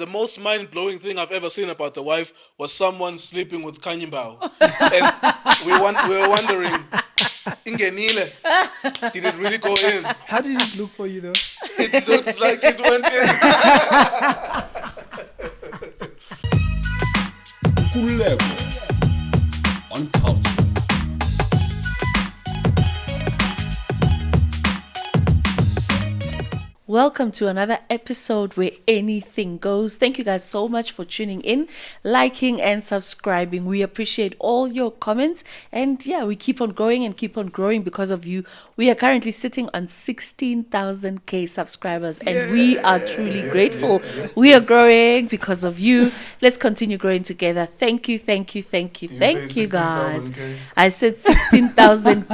the most mind-blowing thing I've ever seen about the wife was someone sleeping with Kanyimbao. And we were wondering, Ingenile, did it really go in? How did it look for you though? It looks like it went in. Nkululeko on Cultr. Welcome to another episode where anything goes. Thank you guys so much for tuning in, liking and subscribing. We appreciate all your comments. And yeah, we keep on growing and keep on growing because of you. We are currently sitting on 16,000 subscribers and we are truly grateful. We are growing because of you. Let's continue growing together. Thank you, thank you, thank you, thank you guys. I said 16,000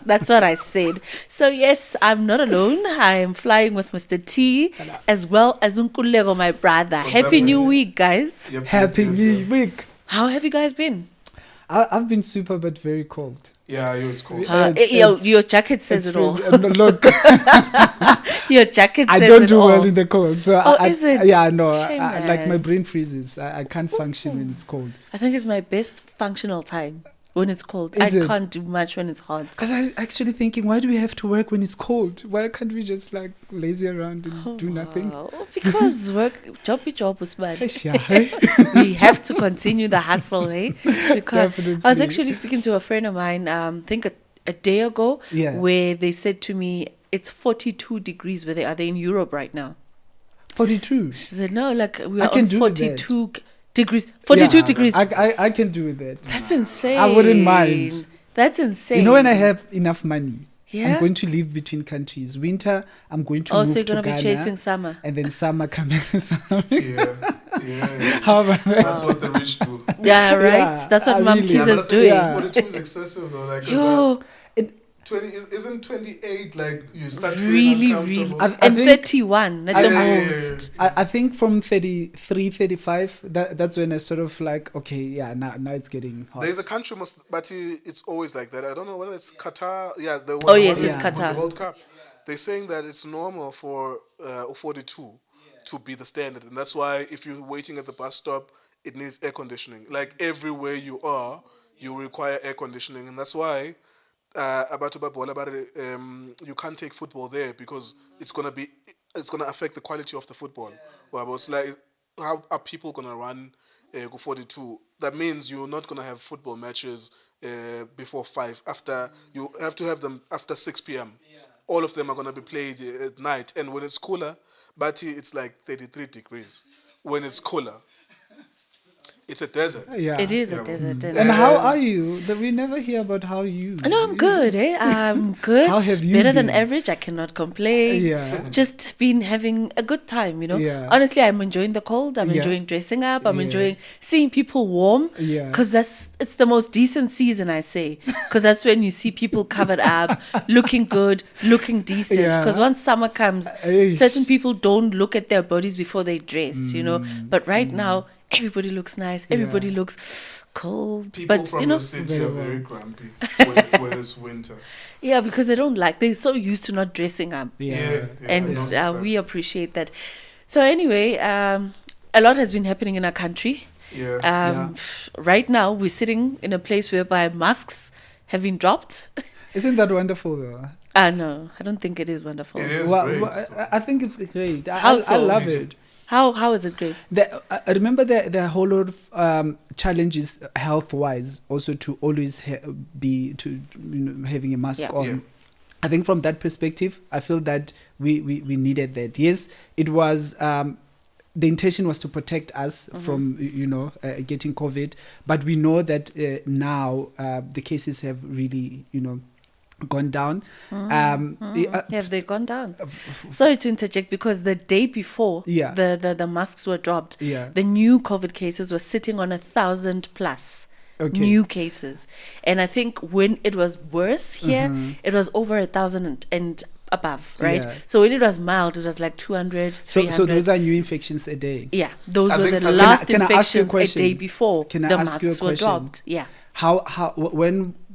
That's what I said. So yes, I'm not alone. I am flying with Mr. T as well as Nkululeko, my brother. Happy New Week, guys. Yep, Happy New Week. How have you guys been? I've been super, but very cold. Yeah, it's cool. Your jacket says it all. Look, Your jacket says it all. I don't do well in the cold. So is it? Yeah, no. Shame, Like man. my brain freezes. I can't function when it's cold. I think it's my best functional time when it's cold. Is it? Can't do much when it's hot. Because I was actually thinking, why do we have to work when it's cold? Why can't we just like lazy around and do nothing? Because job was bad. Eish, yeah, hey? We have to continue the hustle, eh? Because Definitely. I was actually speaking to a friend of mine, I think a day ago, Yeah. where they said to me, it's 42 degrees where they are. They in Europe right now. 42. She said, no, like we I are can on do with that. 42 degrees. 42 Yeah, degrees. I can do with that. That's insane. I wouldn't mind. That's insane. You know, when I have enough money, Yeah? I'm going to live between countries. Winter, I'm going to Oh, move so you're to going to be Ghana, chasing summer. and then summer coming. Yeah. How about that? That's what the rich do. Yeah, right? Yeah, That's what I Mom really- Kiz Yeah, is but doing. Yeah. 42 is excessive though. Like, 'cause, Yo, 20 isn't 28 like you start really, feeling really. uncomfortable? I And think- 31 at the Yeah. most. I think from 33, 35, that's when I sort of like, okay, yeah, now it's getting hot. There's a country, but it's always like that. I don't know whether it's Qatar. Yeah, the one. Oh, yes, the one it's with Qatar. The World Cup. They're saying that it's normal for 42 to be the standard, and that's why if you're waiting at the bus stop, it needs air conditioning. Like everywhere you are, you require air conditioning, and that's why. You can't take football there because it's gonna affect the quality of the football. Well, it's like how are people gonna run 42? That means you're not gonna have football matches before 5. After you have to have them after 6 p.m. All of them are gonna be played at night, and when it's cooler, but it's like 33 degrees. When it's cooler, it's a desert. Yeah. It is Yeah. a desert. And how are you? We never hear about how you. No, I'm good, eh? I'm good. How have you Better than been? average. I cannot complain. Yeah. Just been having a good time, you know. Yeah. Honestly, I'm enjoying the cold. I'm Yeah. enjoying dressing up. I'm Yeah. enjoying seeing people warm. Yeah. Because it's the most decent season, I say. Because that's when you see people covered up, looking good, looking decent. Yeah. Because once summer comes, Eish. certain people don't look at their bodies before they dress, you know. But right now, everybody looks nice. Everybody Yeah. looks cold. People but from you know, the city are very grumpy when it's winter. yeah, because they don't like. They're so used to not dressing up. Yeah. I And noticed that. we appreciate that. So anyway, a lot has been happening in our country. Yeah. Right now, we're sitting in a place whereby masks have been dropped. Isn't that wonderful though? No, I don't think it is wonderful. It is Well, great. I think it's great. How I so? love Me too. it. How is it great? I remember there are a whole lot of challenges health-wise also to always be having a mask Yeah. on. Yeah. I think from that perspective, I feel that we needed that. Yes, it was the intention was to protect us from getting COVID, but we know that now the cases have really gone down. Have they gone down? Sorry to interject, because the day before Yeah. the masks were dropped, Yeah. the new COVID cases were sitting on 1,000 plus. Okay. New cases, and I think when it was worse here, it was over 1,000 and above, right? Yeah. So when it was mild, it was like 200, 300. So those are new infections a day. Yeah, those I were think- the can I- last can I ask you a infections a question? day before Can I the ask you a masks were question? dropped. Yeah.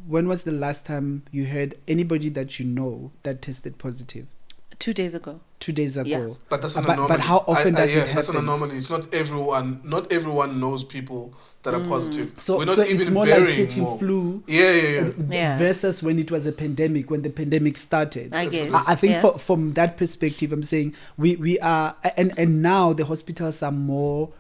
When was the last time you heard anybody that you know that tested positive? 2 days ago. 2 days ago. Yeah. But that's an But anomaly. how often does it happen? That's an anomaly. It's not everyone. Not everyone knows people that are positive. So, we're not so even it's more like burying catching more. flu. Yeah. Versus when it was a pandemic, when the pandemic started. I guess. Absolutely. I think Yeah. from that perspective, I'm saying we are, and now the hospitals are more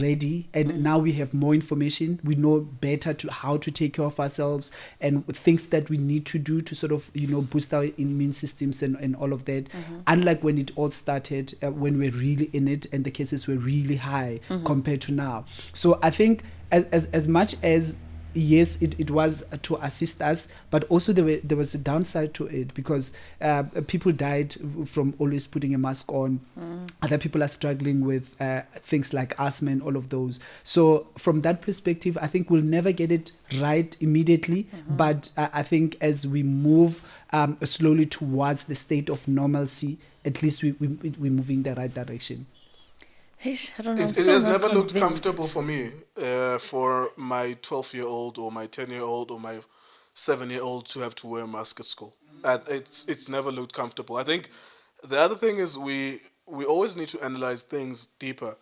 ready, and now we have more information. We know better to how to take care of ourselves and things that we need to do to sort of boost our immune systems and all of that. Unlike when it all started, when we're really in it and the cases were really high compared to now. So I think as much as yes, it was to assist us, but also there was a downside to it because people died from always putting a mask on. Other people are struggling with things like asthma and all of those. So from that perspective, I think we'll never get it right immediately, but I think as we move slowly towards the state of normalcy, at least we're moving in the right direction. I don't know. It has never looked comfortable for me, for my 12-year-old or my 10-year-old or my 7-year-old to have to wear a mask at school. It's never looked comfortable. I think the other thing is we always need to analyze things deeper.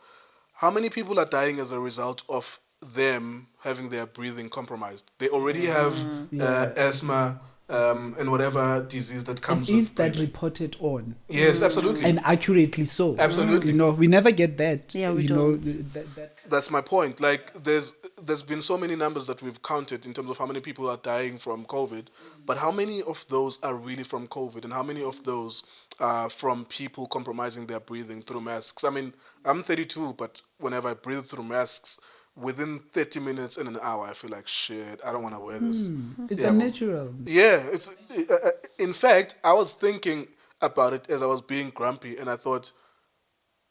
How many people are dying as a result of them having their breathing compromised? They already have asthma and whatever disease that comes And with is that breathing. reported on? Yes, absolutely. And accurately so. Absolutely. We never get that. Yeah, we don't. That's my point. Like, there's been so many numbers that we've counted in terms of how many people are dying from COVID, but how many of those are really from COVID, and how many of those are from people compromising their breathing through masks? I mean, I'm 32, but whenever I breathe through masks, within 30 minutes and an hour, I feel like shit. I don't want to wear this. It's Yeah, unnatural. Yeah, it's. In fact, I was thinking about it as I was being grumpy, and I thought,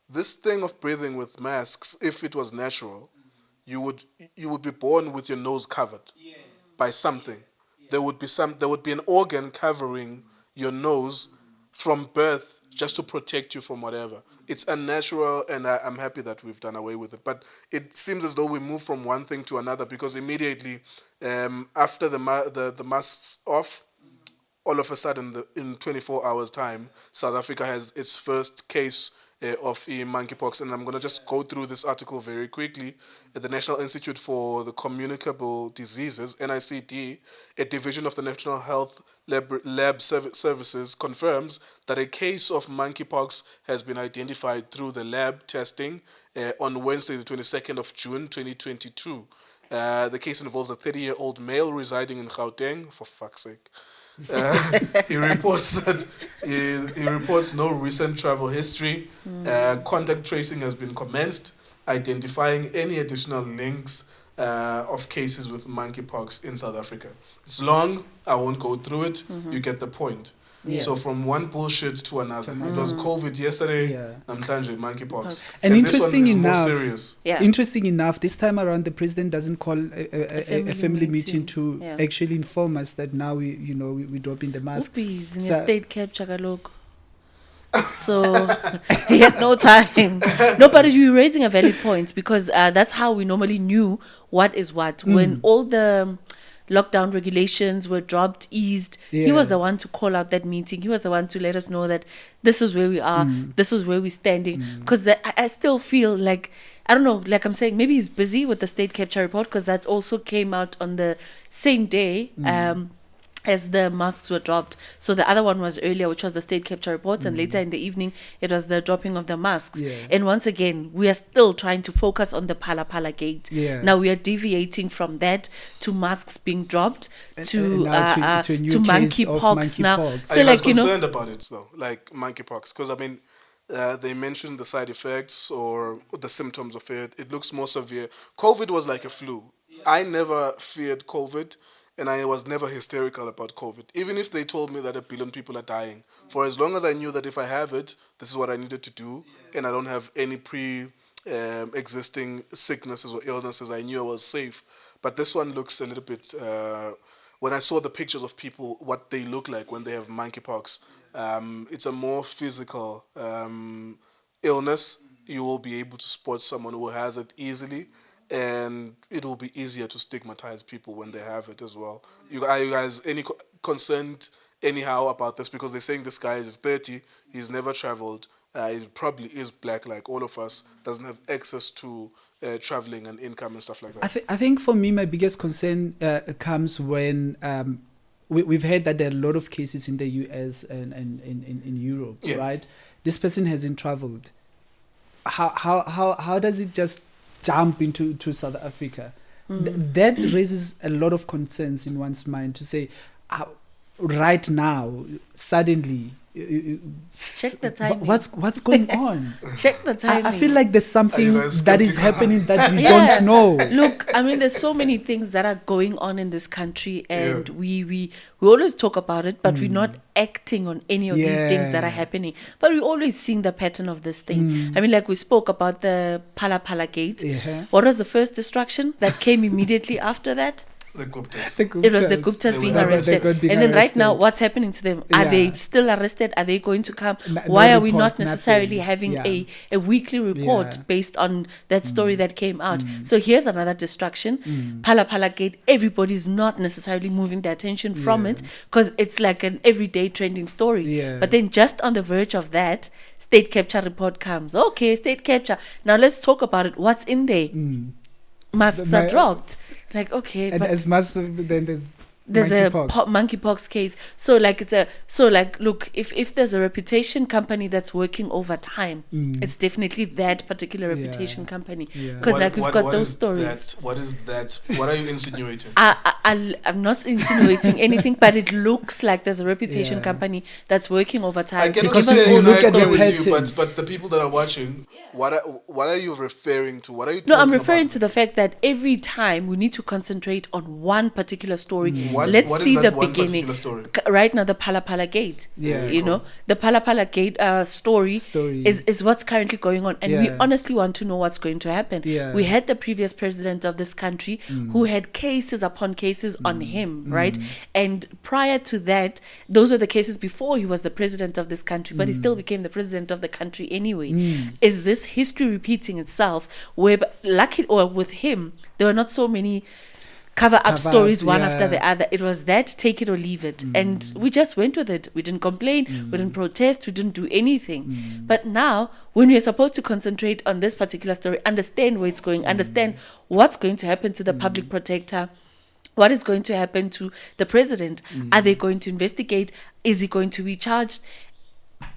this thing of breathing with masks, if it was natural, you would be born with your nose covered by something. There would be an organ covering your nose from birth just to protect you from whatever. It's unnatural, and I'm happy that we've done away with it. But it seems as though we move from one thing to another, because immediately after the masks off, all of a sudden, in 24 hours' time, South Africa has its first case of monkeypox. And I'm going to just go through this article very quickly. At the National Institute for the Communicable Diseases, NICD, a division of the National Health Lab Services, confirms that a case of monkeypox has been identified through the lab testing on Wednesday, the 22nd of June, 2022. The case involves a 30-year-old male residing in Gauteng, for fuck's sake. He reports no recent travel history. Contact tracing has been commenced, identifying any additional links of cases with monkeypox in South Africa. It's long. I won't go through it. You get the point. Yeah. So from one bullshit to another. It was COVID yesterday. Nhlanhla monkeypox. And interesting this one is enough, more serious. Interesting enough, this time around the president doesn't call a family meeting to actually inform us that now we dropping the mask. He's in a state capture kaloku. So he had no time. No, but you're raising a valid point, because that's how we normally knew what is what. When all the lockdown regulations were dropped, eased, he was the one to call out that meeting. He was the one to let us know that this is where we are, this is where we're standing. Because I still feel like, I don't know, like I'm saying, maybe he's busy with the state capture report, because that also came out on the same day as the masks were dropped. So the other one was earlier, which was the state capture report, and later in the evening it was the dropping of the masks. And once again, we are still trying to focus on the Phala Phala gate. Now we are deviating from that to masks being dropped to monkeypox now. So, are you guys concerned about it though, like monkeypox? Because I mean, they mentioned the side effects or the symptoms of it. It looks more severe. COVID was like a flu. I never feared COVID, and I was never hysterical about COVID. Even if they told me that 1 billion people are dying, for as long as I knew that if I have it, this is what I needed to do, and I don't have any existing sicknesses or illnesses, I knew I was safe. But this one looks a little bit, when I saw the pictures of people, what they look like when they have monkeypox, it's a more physical illness. You will be able to spot someone who has it easily, and it will be easier to stigmatize people when they have it as well. Are you guys any concerned anyhow about this because they're saying this guy is 30, he's never traveled, he probably is black like all of us, doesn't have access to traveling and income and stuff like that. I think for me, my biggest concern comes when we've heard that there are a lot of cases in the US and in Europe, right? This person hasn't traveled. How does it just jump into South Africa? That raises a lot of concerns in one's mind to say, right now, suddenly, check the timing. What's going on? Check the timing. I feel like there's something that is happening that we don't know. Look, I mean, there's so many things that are going on in this country, and we always talk about it, but we're not acting on any of these things that are happening. But we're always seeing the pattern of this thing. I mean, like we spoke about the Phala Phala Gate. What was the first destruction that came immediately after that? The Guptas. It was the Guptas being arrested. And then right now, what's happening to them? Are they still arrested? Are they going to come? Why are we not necessarily having a weekly report based on that story that came out? So here's another destruction. Phala Phala Gate, everybody's not necessarily moving their attention from it because it's like an everyday trending story. But then just on the verge of that, state capture report comes. Okay, state capture. Now let's talk about it. What's in there? Masks are dropped. Like, okay, and but as much then there's monkeypox. a monkeypox case. So like look, if there's a reputation company that's working overtime, it's definitely that particular reputation company. Because like we've got those stories. What is that? What are you insinuating? I'm not insinuating anything, but it looks like there's a reputation company that's working overtime. I cannot say I agree with you, but the people that are watching, what are you referring to? What are you talking about? No, I'm referring to the fact that every time we need to concentrate on one particular story. Let's see the beginning. Right now, the Phala Phala Gate. You know, the Phala Phala Gate story is what's currently going on, and we honestly want to know what's going to happen. We had the previous president of this country who had cases upon cases on him, right? And prior to that, those were the cases before he was the president of this country, but he still became the president of the country anyway. Is this history repeating itself? Where, lucky or with him, there were not so many cover-up stories one after the other. It was that, take it or leave it. And we just went with it. We didn't complain, we didn't protest, we didn't do anything. But now, when we're supposed to concentrate on this particular story, understand where it's going, understand what's going to happen to the public protector, what is going to happen to the president? Are they going to investigate? Is he going to be charged?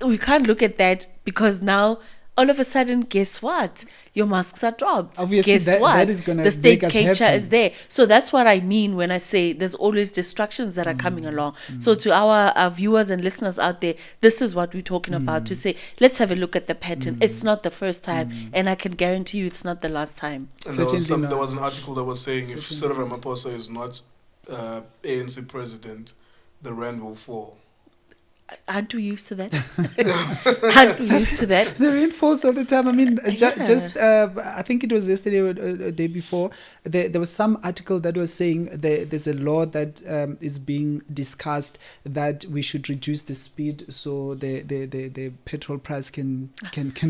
We can't look at that because now, all of a sudden, guess what? Your masks are dropped. Obviously, guess what? That is gonna the state make us capture happy. is there. So that's what I mean when I say there's always distractions that are coming along. So to our viewers and listeners out there, this is what we're talking about, to say, let's have a look at the pattern. It's not the first time, and I can guarantee you it's not the last time. And there was an article that was saying if Cyril Ramaphosa is not ANC president, the rand will fall. Aren't we used to that? Aren't we used to that? The rain falls all the time. I mean, just I think it was yesterday or the day before, there was some article that was saying there's a law that is being discussed that we should reduce the speed so the petrol price can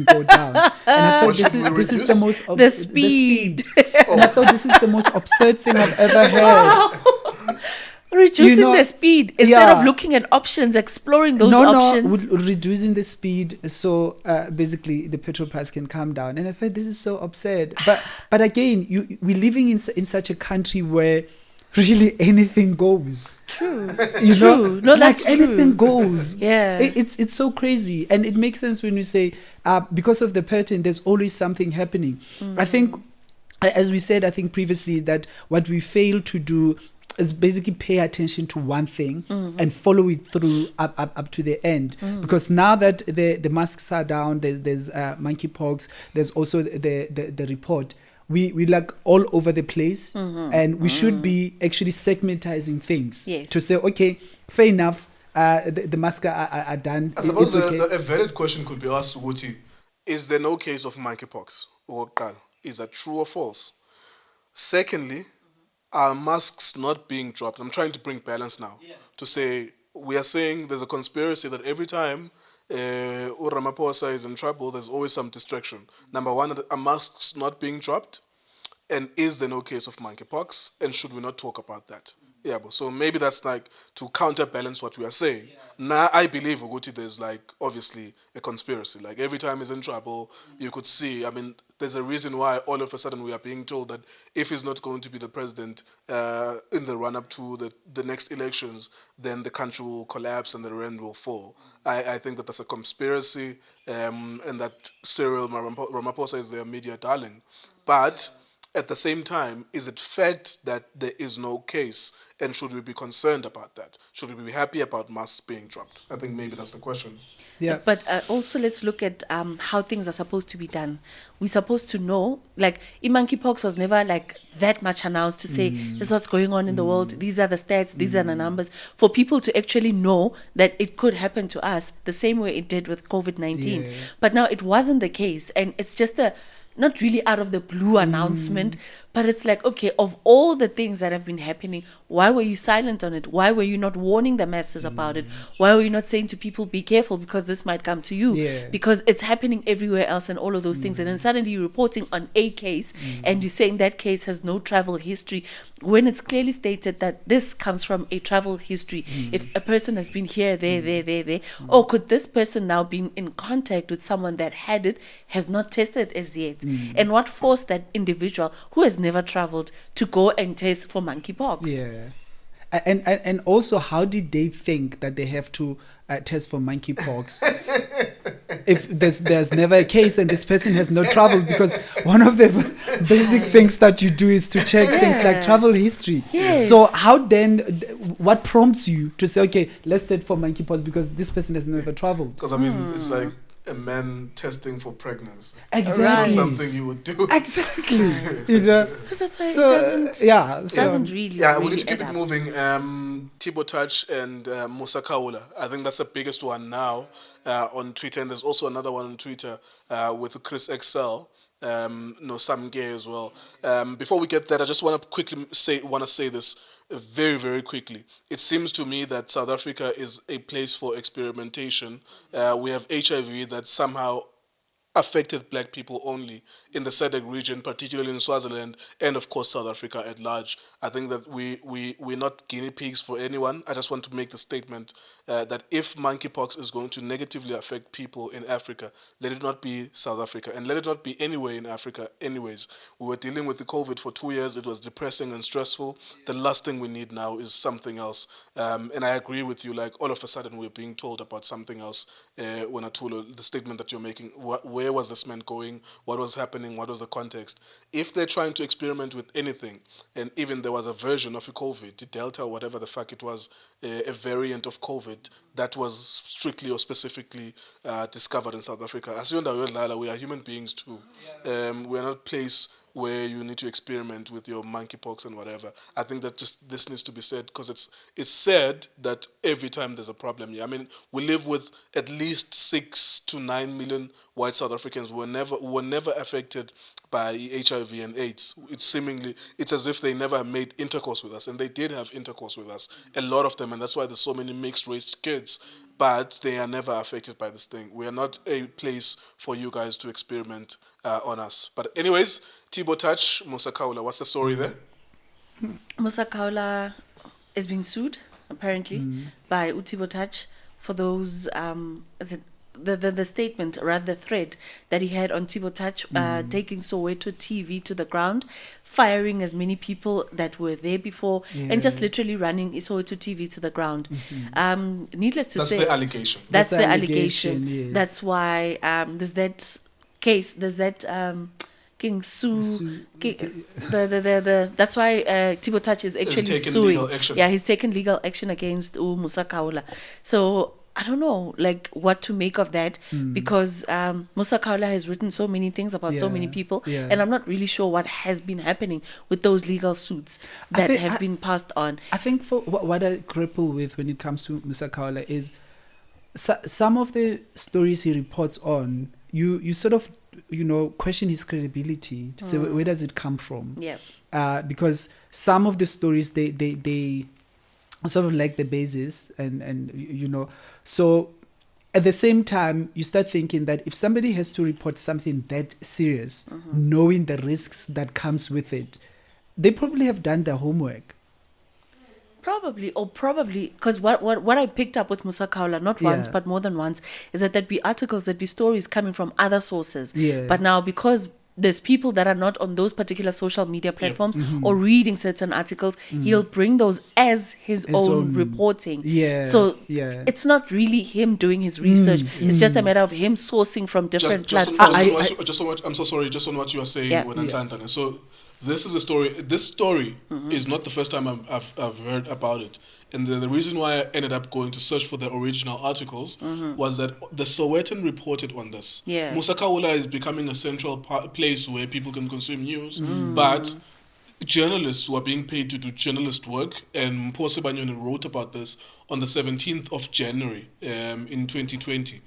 go down. And I thought this is the most the speed. And I thought this is the most absurd thing I've ever heard. Reducing the speed instead of looking at options, exploring those options. No, reducing the speed so basically the petrol price can come down. And I thought this is so absurd. But again, we're living in such a country where really anything goes. True. Know? No, that's like true. Anything goes. Yeah. It's so crazy. And it makes sense when you say, because of the pattern, there's always something happening. I think, as we said, I think previously, that what we fail to do is basically pay attention to one thing and follow it through up to the end. Because now that the masks are down, there's monkeypox, there's also the report. We like all over the place, and we should be actually segmentizing things to say, okay, fair enough, the masks are done. I suppose okay. a valid question could be asked, Uguti, is there no case of monkeypox? Is that true or false? Secondly, are masks not being dropped? I'm trying to bring balance now to say, we are saying there's a conspiracy that every time Ramaphosa is in trouble, there's always some distraction. Number one, are masks not being dropped? And is there no case of monkeypox? And should we not talk about that? Yeah, but so maybe that's like to counterbalance what we are saying. Now I believe Uguti there's like obviously a conspiracy. Like every time he's in trouble, you could see. I mean, there's a reason why all of a sudden we are being told that if he's not going to be the president in the run up to the next elections, then the country will collapse and the rand will fall. I think that that's a conspiracy, and that Cyril Ramaphosa is their media darling, but. At the same time, is it fact that there is no case, and should we be concerned about that? Should we be happy about masks being dropped? I think maybe that's the question. Yeah. But also let's look at how things are supposed to be done. We're supposed to know, like, Monkeypox was never like that much announced to say, this is what's going on in the world, these are the stats, these are the numbers, for people to actually know that it could happen to us the same way it did with COVID-19. Yeah. But now it wasn't the case, and it's just a not really out of the blue announcement, but it's like, okay, of all the things that have been happening, why were you silent on it? Why were you not warning the masses about it? Why were you not saying to people, be careful because this might come to you? Yeah. Because it's happening everywhere else and all of those things. And then suddenly you're reporting on a case and you're saying that case has no travel history, when it's clearly stated that this comes from a travel history. If a person has been here, there, or could this person now be in contact with someone that had it, has not tested as yet? And what forced that individual who has never traveled to go and test for monkeypox? Yeah. And also, how did they think that they have to test for monkeypox if there's never a case and this person has no travel? Because one of the basic things that you do is to check things like travel history. Yes. So how then, what prompts you to say, okay, let's test for monkeypox because this person has never traveled? Because I mean, it's like a man testing for pregnancy. Exactly. It's not something you would do. Exactly. You know? Because that's why So, it doesn't really. Yeah, we really need to keep add it up. moving. Thibaut Touch and Musa Khawula. I think that's the biggest one now on Twitter, and there's also another one on Twitter with Chris Excel. Samke as well. Before we get that, I just want to quickly say this very, very quickly. It seems to me that South Africa is a place for experimentation. We have HIV that somehow affected black people only in the SADC region, particularly in Swaziland, and of course South Africa at large. I think that we're not guinea pigs for anyone. I just want to make the statement that if monkeypox is going to negatively affect people in Africa, let it not be South Africa, and let it not be anywhere in Africa anyways. We were dealing with the COVID for 2 years. It was depressing and stressful. The last thing we need now is something else. And I agree with you, like all of a sudden we're being told about something else when Tholo, the statement that you're making, where was this man going, what was happening, what was the context. If they're trying to experiment with anything, and even there was a version of a COVID, the Delta, whatever the fuck it was, a variant of COVID that was strictly or specifically discovered in South Africa. As you know, we are human beings too. We are not a place where you need to experiment with your monkeypox and whatever. I think that just this needs to be said, because it's said that every time there's a problem here. I mean, we live with at least 6 to 9 million white South Africans who were never affected by HIV and AIDS. It's as if they never made intercourse with us, and they did have intercourse with us, a lot of them, and that's why there's so many mixed race kids, but they are never affected by this thing. We are not a place for you guys to experiment on us. But anyways, Thibaut Touch, Musa Khawula, what's the story there? Musa Khawula is being sued, apparently, by Thibaut Touch for those, the statement, rather the thread that he had on Thibaut Touch, taking Soweto TV to the ground, firing as many people that were there before, and just literally running Soweto TV to the ground. Needless to say, that's the allegation. That's the allegation. Yes. That's why there's that case. There's that King Sue. That's why Thibaut Touch is actually suing. Legal action. Yeah, he's taken legal action against Musa Khawula. So I don't know, like, what to make of that, because Musa Khawula has written so many things about so many people, and I'm not really sure what has been happening with those legal suits that have been passed on. I think for what I grapple with when it comes to Musa Khawula is some of the stories he reports on, you sort of, question his credibility to say where does it come from? Yeah. Because some of the stories they sort of like the basis and so at the same time you start thinking that if somebody has to report something that serious, knowing the risks that comes with it, they probably have done their homework. Probably, because what I picked up with Musa Khawula, not once, but more than once, is that there'd be articles, there'd be stories coming from other sources. Yeah. But now, because there's people that are not on those particular social media platforms or reading certain articles, he'll bring those as his own reporting. Yeah. So Yeah. it's not really him doing his research. It's just a matter of him sourcing from different platforms. I'm so sorry, just on what you are saying with Nhlanhla. So this is a story. This story is not the first time I've heard about it. And the reason why I ended up going to search for the original articles was that the Sowetan reported on this. Yeah. Musa Khawula is becoming a central place where people can consume news, but journalists who are being paid to do journalist work, and Mpho Sebanyoni wrote about this on the 17th of January in 2020.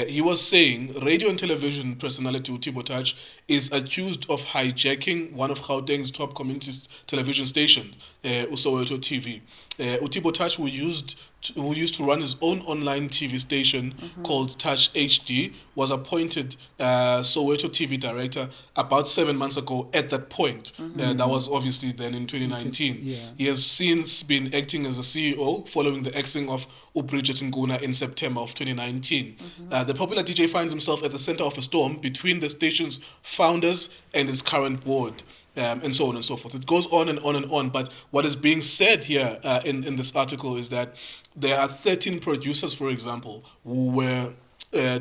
He was saying radio and television personality Uthibo Touch is accused of hijacking one of Gauteng's top community television stations, Soweto TV. Uthibo Touch, who used to run his own online TV station called Touch HD, was appointed Soweto TV director about 7 months ago at that point. That was obviously then in 2019. Yeah. He has since been acting as a CEO following the axing of Bridget Nguna in September of 2019. The popular DJ finds himself at the center of a storm between the station's founders and its current board. And so on and so forth. It goes on and on and on. But what is being said here in this article is that there are 13 producers, for example, who were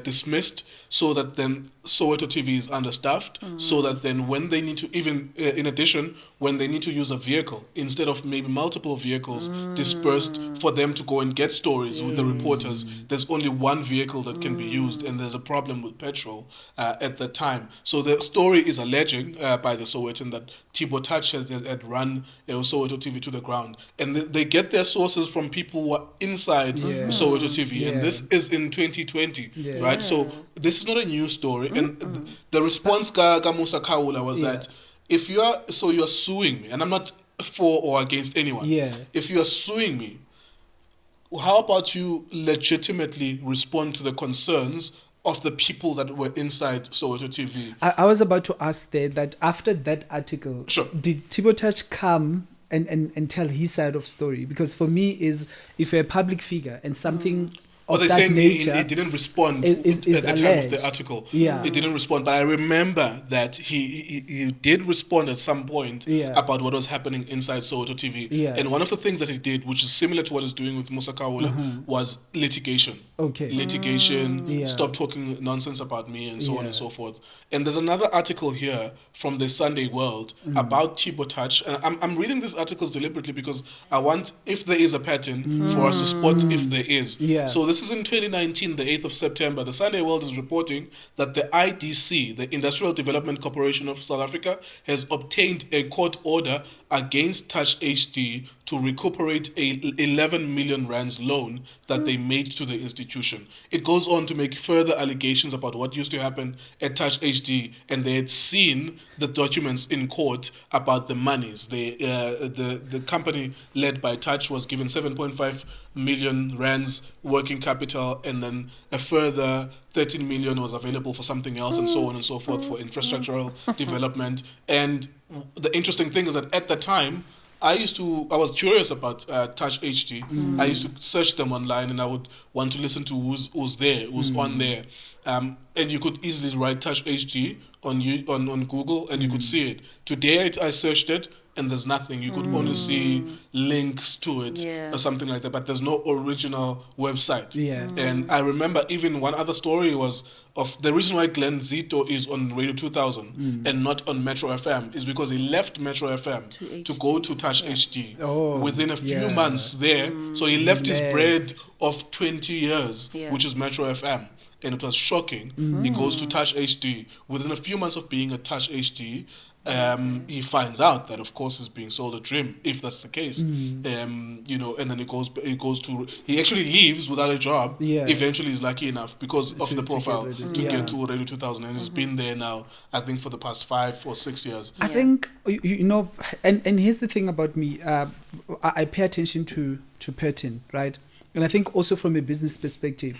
dismissed, so that then Soweto TV is understaffed, so that then when they need to, even in addition, when they need to use a vehicle, instead of maybe multiple vehicles dispersed for them to go and get stories with the reporters, there's only one vehicle that can be used, and there's a problem with petrol at the time. So the story is alleging by the Sowetan that Thibo Touch had run Soweto TV to the ground, and they get their sources from people who are inside Soweto TV, and this is in 2020, right? So this is not a new story, and the response ka Musa Khawula was that if you are suing me, and I'm not for or against anyone. If you are suing me, how about you legitimately respond to the concerns of the people that were inside Soweto TV? I was about to ask there that after that article, did Thibo Touch come and tell his side of story? Because for me, is if you're a public figure and something of they're that saying nature, he didn't respond at the time of the article. He didn't respond, but I remember that he did respond at some point about what was happening inside Soweto TV. And one of the things that he did, which is similar to what he's doing with Musa Khawula, was litigation. Litigation, stop talking nonsense about me, and so on and so forth. And there's another article here from the Sunday World about Thibo Touch, and I'm reading these articles deliberately because I want, if there is a pattern, for us to spot if there is. So this is in 2019, the 8th of September. The Sunday World is reporting that the IDC, the Industrial Development Corporation of South Africa, has obtained a court order against Touch HD to recuperate a 11 million rands loan that they made to the institution. It goes on to make further allegations about what used to happen at Touch HD, and they had seen the documents in court about the monies. The company led by Touch was given 7.5 million rands working capital, and then a further 13 million was available for something else, and so on and so forth, for infrastructural development. And the interesting thing is that at the time, I was curious about Touch HD. I used to search them online, and I would want to listen to who's on there. And you could easily write Touch HD on Google, and you could see it. Today I searched it, and there's nothing. You could only see links to it or something like that, but there's no original website. And I remember even one other story was of the reason why Glenn Zito is on Radio 2000 and not on Metro FM is because he left Metro FM to go to Touch HD within a few months there. So he left his bread of 20 years, which is Metro FM. And it was shocking. He goes to Touch HD. Within a few months of being at Touch HD, he finds out that, of course, he's being sold a dream, if that's the case. And then he actually leaves without a job. Eventually, he's lucky enough because of the profile to get to Radio 2000, and he's been there now, I think, for the past 5 or 6 years. I think, and here's the thing about me. I pay attention to pattern, right? And I think also from a business perspective,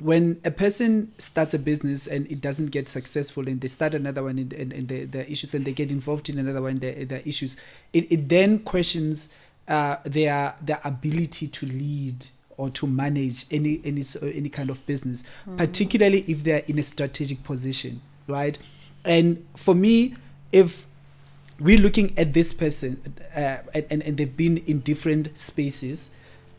when a person starts a business and it doesn't get successful, and they start another one and there are issues, and they get involved in another one, there are issues, it then questions their ability to lead or to manage any kind of business, particularly if they're in a strategic position, right? And for me, if we're looking at this person and they've been in different spaces,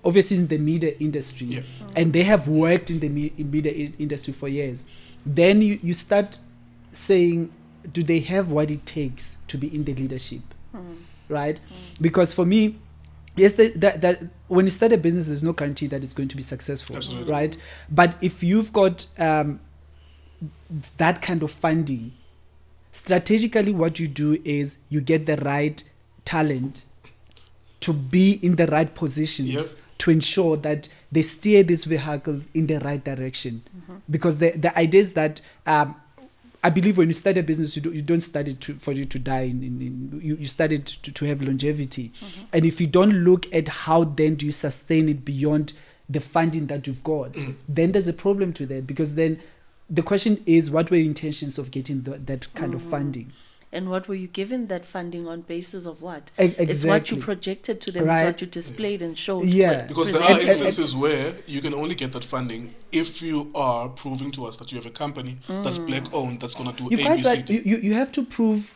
obviously in the media industry, and they have worked in the media industry for years, then you start saying, do they have what it takes to be in the leadership, right? Because for me, yes, that when you start a business, there's no guarantee that it's going to be successful. Absolutely. Right? But if you've got that kind of funding, strategically what you do is you get the right talent to be in the right positions to ensure that they steer this vehicle in the right direction. Because the idea is that I believe when you start a business, you don't start it for you to die. You start it to have longevity. And if you don't look at how then do you sustain it beyond the funding that you've got, then there's a problem to that. Because then the question is, what were your intentions of getting that kind of funding? And what were you given that funding on basis of what? Exactly. It's what you projected to them, Right. it's what you displayed and showed. Because there are instances where you can only get that funding if you are proving to us that you have a company that's black owned, that's going to do You're quite right. ABCD. You have to prove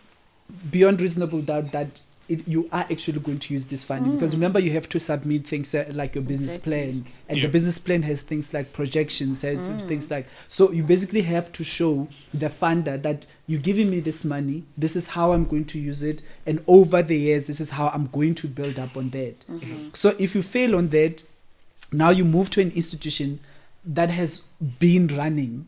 beyond reasonable doubt that you are actually going to use this funding. Because remember, you have to submit things like your business plan. And the business plan has things like projections, has things like... So you basically have to show the funder that you're giving me this money, this is how I'm going to use it, and over the years, this is how I'm going to build up on that. So if you fail on that, now you move to an institution that has been running,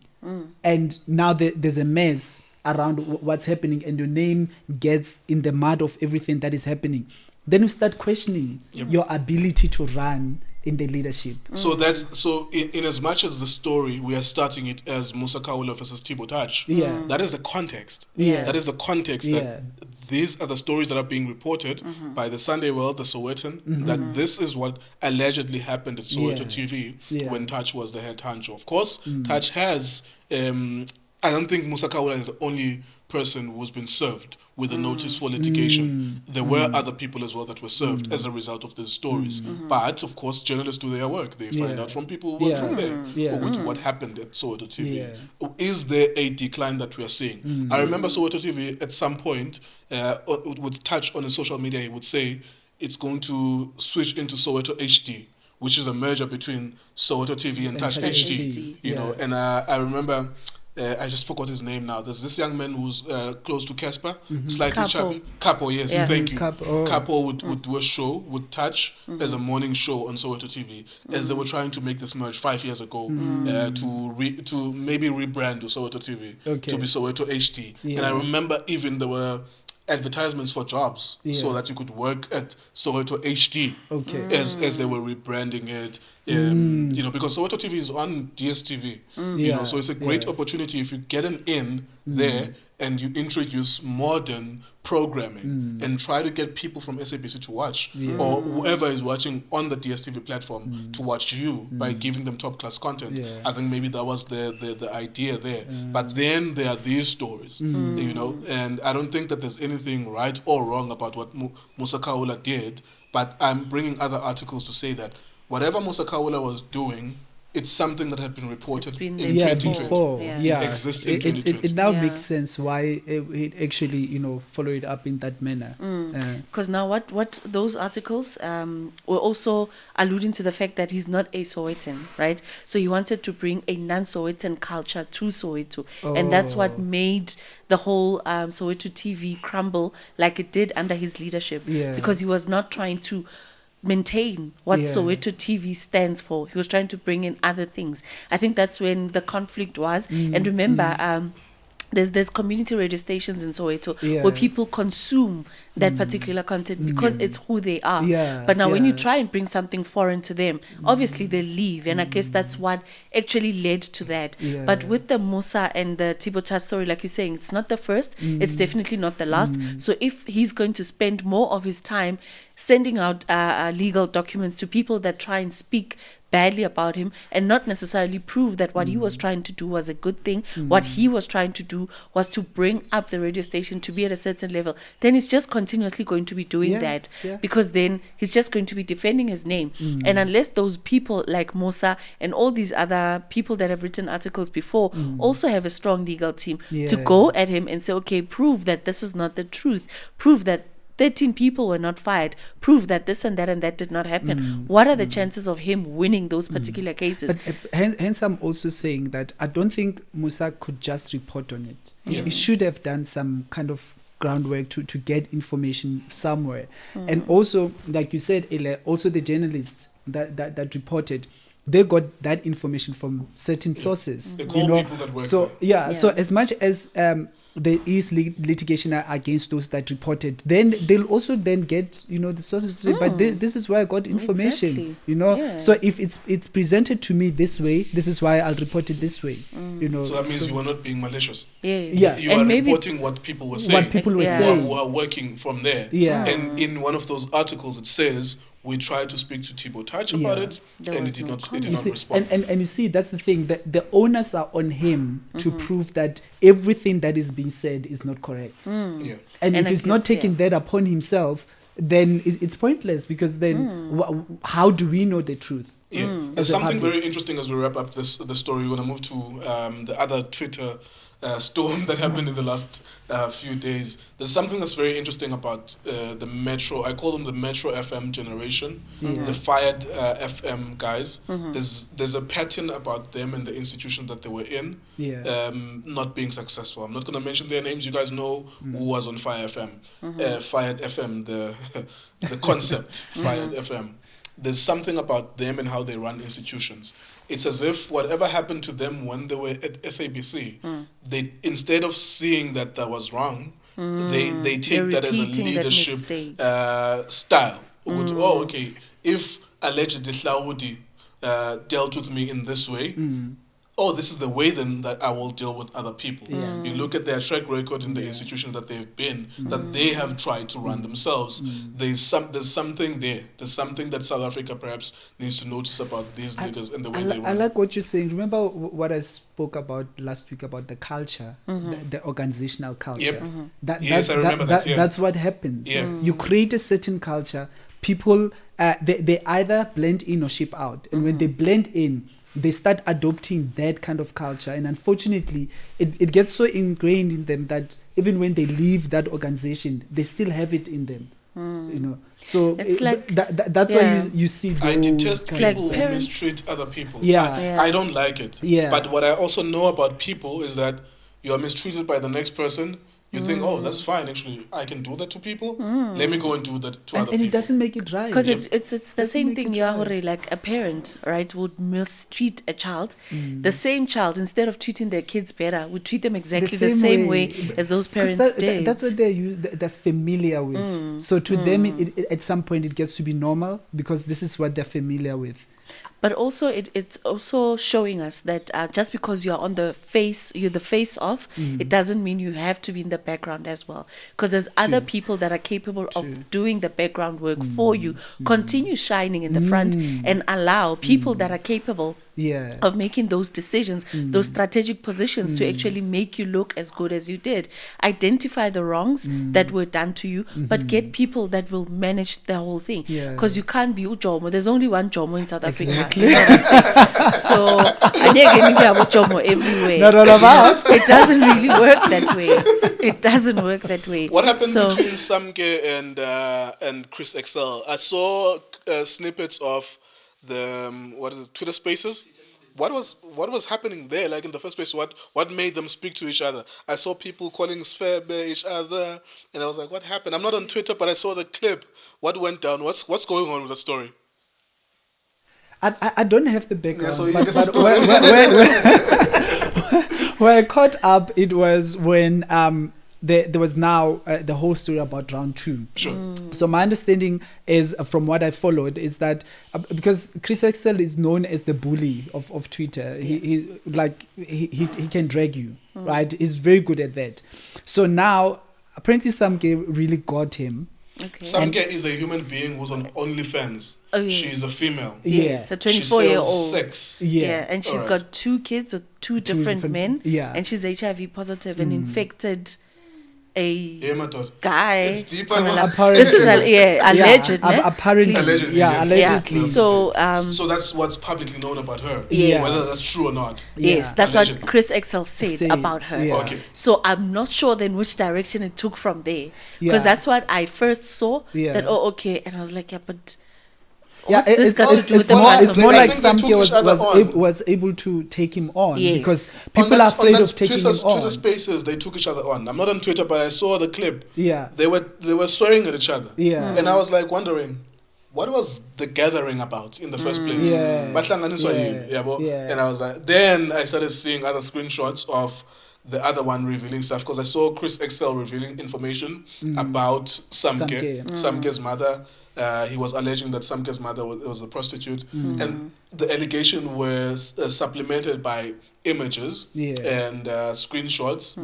and now there's a mess around what's happening, and your name gets in the mud of everything that is happening. Then you start questioning your ability to run in the leadership. So in as much as the story, we are starting it as Musa Khawula versus Thibaut Touch. That is the context. That is the context that these are the stories that are being reported by the Sunday World, the Sowetan, that this is what allegedly happened at Soweto TV when Touch was the head honcho. Of course, Touch has... I don't think Musa Khawula is the only person who's been served with a notice for litigation. There were other people as well that were served as a result of these stories. But, of course, journalists do their work. They find out from people who work from there what happened at Soweto TV. Is there a decline that we are seeing? I remember Soweto TV at some point would touch on his social media. He would say it's going to switch into Soweto HD, which is a merger between Soweto TV and Touch HD. You know, and I remember... I just forgot his name now. There's this young man who's close to Casper, slightly chubby. Capo, yes, thank you. Capo would do a show, would Touch as a morning show on Soweto TV, as they were trying to make this merge 5 years ago to maybe rebrand to Soweto TV to be Soweto HD. And I remember even there were advertisements for jobs so that you could work at Soweto HD as they were rebranding it. You know, because Soweto TV is on DSTV, you know, so it's a great opportunity if you get an in there and you introduce modern programming and try to get people from SABC to watch or whoever is watching on the DSTV platform to watch you by giving them top class content. I think maybe that was the idea there. But then there are these stories, you know, and I don't think that there's anything right or wrong about what Musa Khawula did, but I'm bringing other articles to say that whatever Musa Khawula was doing, it's something that had been reported in 2020. It exists in 2020. It now makes sense why it actually, you know, followed up in that manner. Because now what those articles were also alluding to the fact that he's not a Sowetan, right? So he wanted to bring a non-Sowetan culture to Soweto. And that's what made the whole Soweto TV crumble like it did under his leadership. Because he was not trying to maintain what Soweto TV stands for. He was trying to bring in other things. I think that's when the conflict was. And remember, there's community radio stations in Soweto where people consume that particular content because it's who they are. But now when you try and bring something foreign to them, obviously they leave. And I guess that's what actually led to that. But with the Musa and the Thibaut story, like you're saying, it's not the first. It's definitely not the last. So if he's going to spend more of his time sending out legal documents to people that try and speak badly about him and not necessarily prove that what he was trying to do was a good thing, what he was trying to do was to bring up the radio station to be at a certain level, then he's just continuously going to be doing that, because then he's just going to be defending his name. And unless those people like Musa and all these other people that have written articles before also have a strong legal team to go at him and say, okay, prove that this is not the truth, prove that 13 people were not fired, prove that this and that did not happen. What are the chances of him winning those particular cases? But hence I'm also saying that I don't think Musa could just report on it. He should have done some kind of groundwork to get information somewhere. And also, like you said earlier, also the journalists that reported, they got that information from certain sources. They call people that work there. So as much as there is litigation against those that reported, then they'll also then get the sources to say, but this is where I got information. So if it's presented to me this way, this is why I'll report it this way. So that means you are not being malicious. Yeah. You are reporting what people were saying. What people were saying. Who are working from there. And in one of those articles it says, we tried to speak to Thibaut Touch about it, and it did not respond. And you see, that's the thing, that the onus are on him to prove that everything that is being said is not correct. And if he's not taking that upon himself, then it's pointless, because then how do we know the truth? There's something very interesting as we wrap up the story. We're going to move to the other Twitter storm that happened in the last few days. There's something that's very interesting about the Metro. I call them the Metro FM generation, the fired FM guys. There's a pattern about them and the institution that they were in not being successful. I'm not going to mention their names. You guys know who was on Fire FM. Fired FM, the concept, Fired FM. There's something about them and how they run institutions. It's as if whatever happened to them when they were at SABC, they, instead of seeing that was wrong, they take that as a leadership style. Okay, if allegedly Hlaudi dealt with me in this way, this is the way then that I will deal with other people. You look at their track record in the institutions that they've been, that they have tried to run themselves. There's something there. There's something that South Africa perhaps needs to notice about these niggas and the way they run. I like what you're saying. Remember what I spoke about last week about the culture, the organizational culture. Yes, I remember that. That's what happens. You create a certain culture. People, they either blend in or ship out. And when they blend in, they start adopting that kind of culture, and unfortunately it gets so ingrained in them that even when they leave that organization, they still have it in them. So it's that's why you see those. I detest people who mistreat other people. I don't like it. But what I also know about people is that you are mistreated by the next person. You think, that's fine. Actually, I can do that to people. Let me go and do that to other people. And it doesn't make it right. Because it's the same thing, like a parent, right, would mistreat a child. The same child, instead of treating their kids better, would treat them exactly the same way as those parents did. That's what they're familiar with. So to them, it, at some point, it gets to be normal because this is what they're familiar with. But also, it's also showing us that just because you're the face of, it doesn't mean you have to be in the background as well. Because there's other people that are capable of doing the background work for you. Continue shining in the front and allow people that are capable of making those decisions, those strategic positions to actually make you look as good as you did. Identify the wrongs that were done to you, but get people that will manage the whole thing. Because you can't be Ujomo. There's only one Jomo in South Africa. So I didn't have a Jomo everywhere. Not all of us. It doesn't really work that way. It doesn't work that way. What happened between Samke and Chris Excel? I saw snippets of the Twitter Spaces. What was happening there? Like in the first place, what made them speak to each other? I saw people calling Sfebe each other, and I was like, what happened? I'm not on Twitter, but I saw the clip. What went down? What's going on with the story? I don't have the background, so but where I caught up, it was when there was now the whole story about round 2. Sure. So my understanding is, from what I followed, is that because Chris Excel is known as the bully of Twitter, he can drag you, right? He's very good at that. So now apparently Samke really got him. Okay. Samke is a human being who's on OnlyFans. Oh, yes. She's a female. Yes, a She 24-year-old. sells sex. Yeah, and she's Alright. got 2 kids with two different men. Yeah. And she's HIV positive and infected a Yeah, my daughter. guy. It's deeper. Apparently. This is alleged, ab- ne? apparently, Allegedly, yeah, yes. allegedly. Yeah. So, So that's what's publicly known about her. Yes. Whether that's true or not. yes, Yeah. that's Allegedly. what Chris Excel said Say, about her. yeah. Okay. So I'm not sure then which direction it took from there. Yeah. Because that's what I first saw. Yeah. That, oh, okay. And I was like, yeah, but Yeah, what's this got to do with it's the more, person? it's more I like think they Samke took each other on. was able to take him on Yes. because On people that- are afraid on that of taking Twitter, him on. Twitter Spaces, they took each other on. I'm not on Twitter, but I saw the clip. Yeah. They were swearing at each other. Yeah. And I was like wondering, what was the gathering about in the first place? Yeah. Bahlanganiswa Yeah. yini, yabo? Yeah. And I was like, then I started seeing other screenshots of the other one revealing stuff because I saw Chris Excel revealing information about Samke, Samke's mother. He was alleging that Samke's mother was a prostitute, and the allegation was supplemented by images and screenshots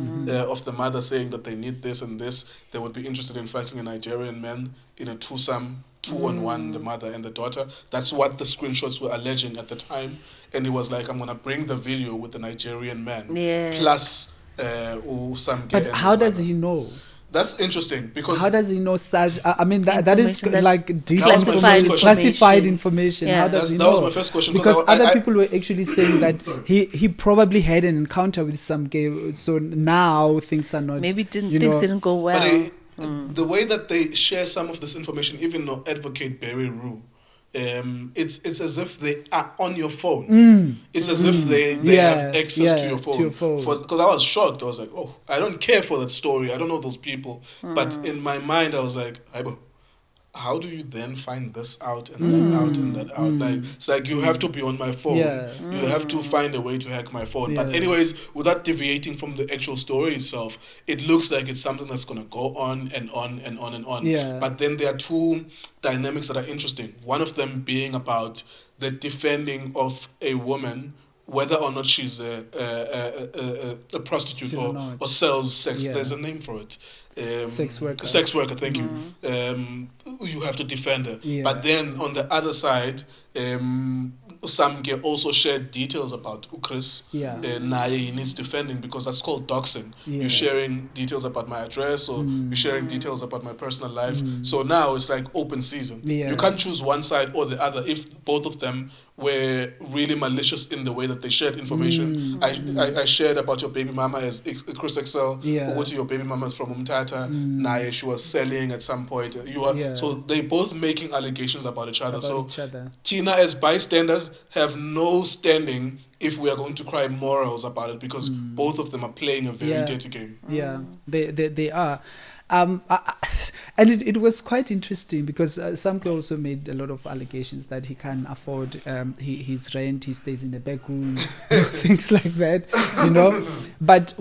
of the mother saying that they need this and this. They would be interested in fucking a Nigerian man in a twosome, 2-on-1, the mother and the daughter. That's what the screenshots were alleging at the time. And he was like, I'm going to bring the video with the Nigerian man. Yeah. Plus Samke. But and how his does mother. he know? That's interesting because How does he know such? I mean, that is Information that's like deep That was my first question. classified information. Yeah. How does he that know? was my first question Because I- other I- people were actually saying that he probably had an encounter with some gay. So now things are not. maybe you things know, didn't go well. But the way that they share some of this information, even though advocate Barry Rue, it's as if they are on your phone. It's as if they Yeah, have access to yeah, your phone. to your phone. Because I was shocked. I was like, oh, I don't care for that story. I don't know those people. But in my mind, I was like, Aibo, how do you then find this out and that out and that out? Like it's like you have to be on my phone. Yeah. You have to find a way to hack my phone. But Yeah. anyways, without deviating from the actual story itself, it looks like it's something that's gonna go on and on and on and on. Yeah. But then there are two dynamics that are interesting. One of them being about the defending of a woman, whether or not she's a prostitute Or not. or sells sex. Yeah. There's a name for it. Sex worker. Sex worker, thank you. You have to defend her. Yeah. But then on the other side, Samke also shared details about Chris. Yeah. Naye, he needs defending because that's called doxing. Yeah. You're sharing details about my address or you're sharing details about my personal life. So now it's like open season. Yeah. You can't choose one side or the other if both of them were really malicious in the way that they shared information. I shared about your baby mama as Chris Excel. Yeah. Ukuthi your baby mama is from Umtata. Naye, she was selling at some point. Yeah. So they both making allegations about each other. About So each other. Tina as bystanders have no standing if we are going to cry morals about it because both of them are playing a very Yeah. dirty game. Yeah, they are. And it was quite interesting because Samke also made a lot of allegations that he can't afford his rent, he stays in the back room, things like that, you know. But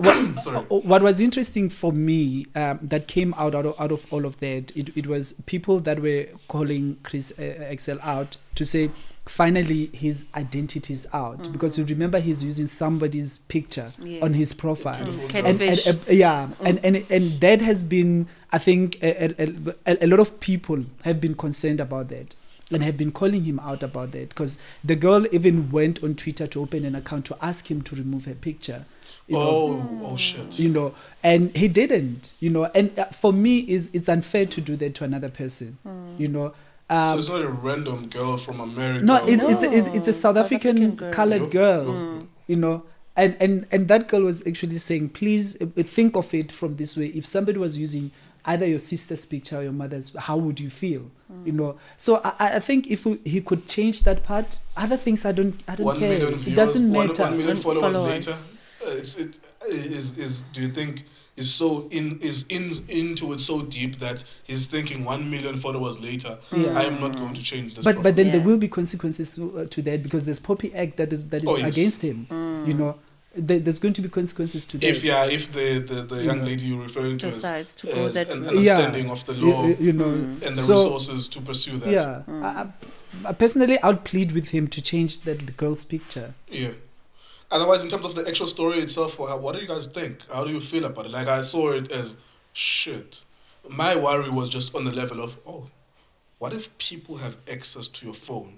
what was interesting for me that came out of all of that, it was people that were calling Chris Excel out to say, finally his identity is out because you remember he's using somebody's picture on his profile Catfish. and that has been, I think, a lot of people have been concerned about that and have been calling him out about that because the girl even went on Twitter to open an account to ask him to remove her picture. Oh shit. You know, and he didn't, you know, and for me it's unfair to do that to another person, you know. So it's not a random girl from America. No, it's a South African girl. colored girl, you know. And that girl was actually saying, please think of it from this way. If somebody was using either your sister's picture or your mother's, how would you feel? You know. So I think if he could change that part, other things I don't 1 care. million It viewers, doesn't matter. 1 million followers Followers. later. Do you think is so into it so deep that he's thinking 1 million followers later, I am not going to change this. But then there Yeah. will be consequences to that because there's Poppy Act that is Yes. against him. You know, there's going to be consequences to that. if the young lady you're referring to Decides to go has that an way. understanding of the law you know, and the so, resources to pursue that. Yeah, I personally, I'd plead with him to change that girl's picture. Yeah. Otherwise, in terms of the actual story itself, what do you guys think? How do you feel about it? Like, I saw it as shit. My worry was just on the level of, what if people have access to your phone?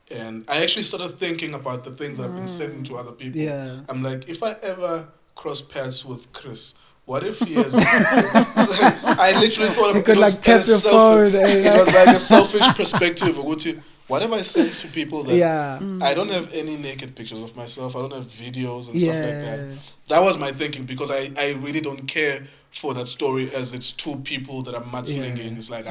And I actually started thinking about the things I've been sending to other people. Yeah. I'm like, if I ever cross paths with Chris, what if he has... I literally thought You could like tap your phone. It was like a selfish perspective. What if I said to people that Yeah. I don't have any naked pictures of myself, I don't have videos and stuff like that. That was my thinking, because I really don't care for that story, as it's two people that are mudslinging. It's like,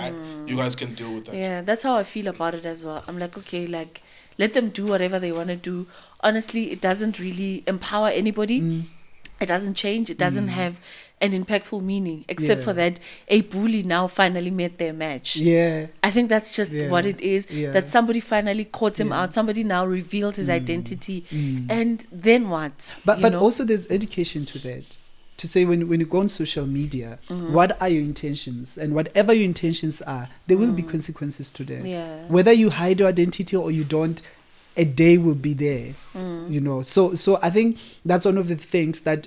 you guys can deal with that. Yeah, that's how I feel about it as well. I'm like, okay, like, let them do whatever they want to do. Honestly, it doesn't really empower anybody. It doesn't change. It doesn't have an impactful meaning, except for that a bully now finally made their match. Yeah. I think that's just what it is. Yeah. That somebody finally caught him out. Somebody now revealed his identity. And then what? But also there's education to that. To say when you go on social media, what are your intentions? And whatever your intentions are, there will be consequences to that. Yeah. Whether you hide your identity or you don't, a day will be there. You know. So I think that's one of the things that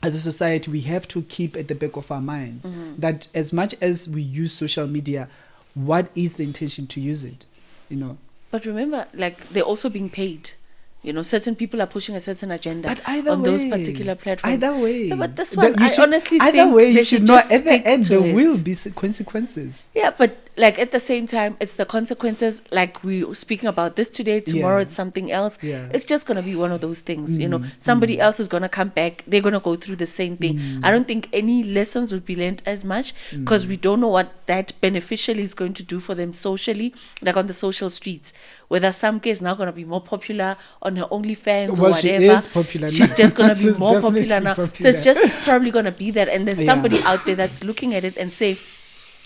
as a society we have to keep at the back of our minds. That as much as we use social media, what is the intention to use it? You know. But remember, like, they're also being paid. You know, certain people are pushing a certain agenda But either on way, those particular platforms. Either way. Yeah, but this one, You I honestly either think way, they you should should not. just At the stick end, to there it. will be consequences. Yeah, but like at the same time, it's the consequences. Like we were speaking about this today, tomorrow it's something else. Yeah. It's just gonna be one of those things. You know, somebody else is gonna come back. They're gonna go through the same thing. I don't think any lessons would be learned as much, because we don't know what that beneficially is going to do for them socially, like on the social streets. Whether Samke is now gonna be more popular on her OnlyFans or Well, whatever. she is popular She's now. just gonna be She's more definitely popular now. So popular. it's just probably gonna be that, and there's Yeah. somebody out there that's looking at it and say,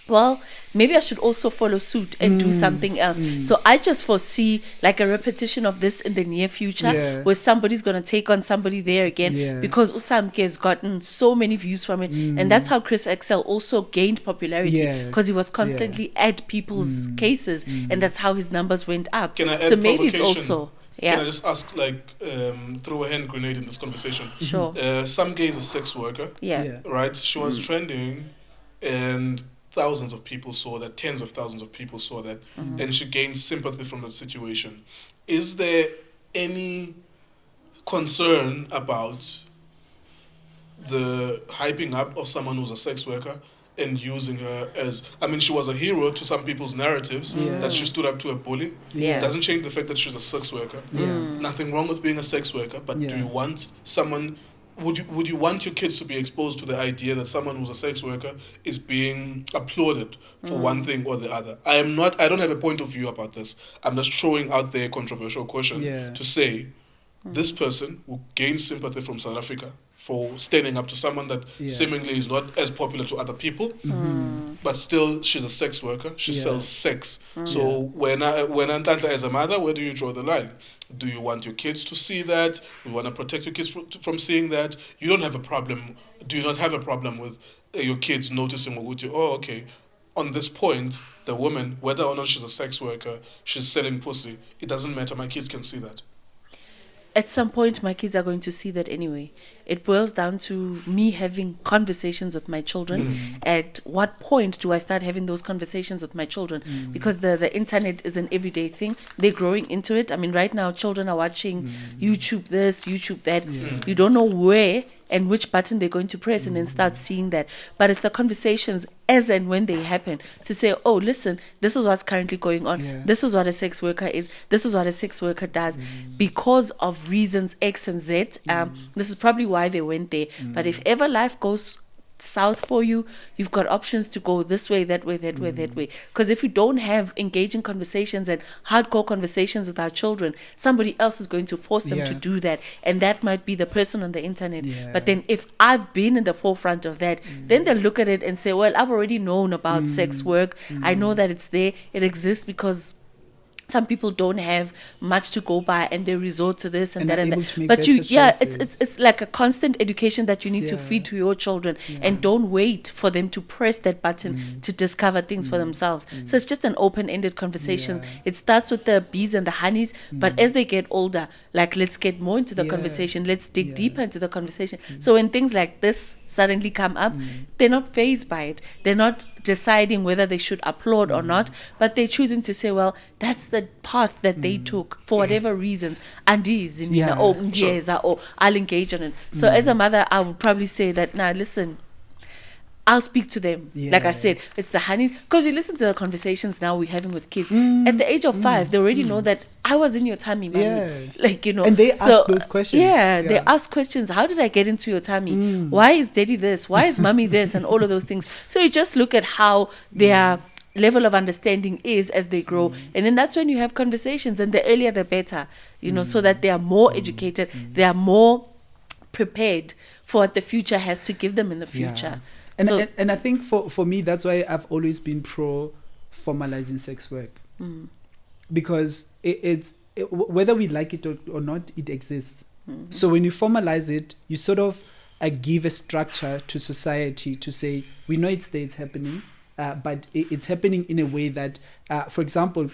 well, maybe I should also follow suit and do something else. So I just foresee like a repetition of this in the near future, where somebody's going to take on somebody there again, because Samke has gotten so many views from it. And that's how Chris Excel also gained popularity, because he was constantly at people's cases, and that's how his numbers went up. Can I add so maybe it's provocation? also... Can I just ask, like, throw a hand grenade in this conversation? Sure. Samke is a sex worker, Yeah. right? She was trending, and thousands of people saw that, tens of thousands of people saw that, and she gained sympathy from that situation. Is there any concern about the hyping up of someone who's a sex worker and using her as... I mean, she was a hero to some people's narratives, that she stood up to a bully. Yeah. Doesn't change the fact that she's a sex worker. Nothing wrong with being a sex worker, but do you want someone... Would you want your kids to be exposed to the idea that someone who's a sex worker is being applauded for one thing or the other? I don't have a point of view about this. I'm just throwing out there a controversial question to say this person will gain sympathy from South Africa for standing up to someone that seemingly is not as popular to other people, but still she's a sex worker. She sells sex. So when Nhlanhla as a mother, where do you draw the line? Do you want your kids to see that? You want to protect your kids from seeing that? You don't have a problem. Do you not have a problem with your kids noticing, oh, okay, on this point, the woman, whether or not she's a sex worker, she's selling pussy, it doesn't matter. My kids can see that. At some point, my kids are going to see that anyway. It boils down to me having conversations with my children. At what point do I start having those conversations with my children? Because the internet is an everyday thing. They're growing into it. I mean, right now, children are watching YouTube this, YouTube that. You don't know where and which button they're going to press and then start seeing that. But it's the conversations as and when they happen to say, oh, listen, this is what's currently going on. This is what a sex worker is. This is what a sex worker does. Because of reasons X and Z, this is probably why they went there. But if ever life goes south for you, you've got options to go this way, that way, that way, that way. Because if we don't have engaging conversations and hardcore conversations with our children, somebody else is going to force them to do that, and that might be the person on the internet. But then if I've been in the forefront of that, then they'll look at it and say, well, I've already known about sex work. I know that it's there. It exists because some people don't have much to go by and they resort to this and that and that. But it's like a constant education that you need to feed to your children, and don't wait for them to press that button to discover things for themselves. So it's just an open-ended conversation. It starts with the bees and the honeys, but as they get older, like, let's get more into the conversation. Let's dig deeper into the conversation. So when things like this suddenly come up, they're not fazed by it. They're not deciding whether they should applaud or not, but they're choosing to say, well, that's the path that they took for whatever reasons, and or I'll engage on it. So as a mother, I would probably say that, now listen, I'll speak to them. Like I said, it's the honeys. Because you listen to the conversations now we're having with kids. At the age of 5, they already know that I was in your tummy, mommy. Yeah. Like, you know. And they ask those questions. They ask questions. How did I get into your tummy? Why is daddy this? Why is mommy this? And all of those things. So you just look at how their level of understanding is as they grow. And then that's when you have conversations. And the earlier the better, you know, so that they are more educated. They are more prepared for what the future has to give them in the future. And I think for me, that's why I've always been pro formalizing sex work. Because it's whether we like it or not, it exists. So when you formalize it, you sort of give a structure to society to say, we know it's there, it's happening, but it's happening in a way that, for example,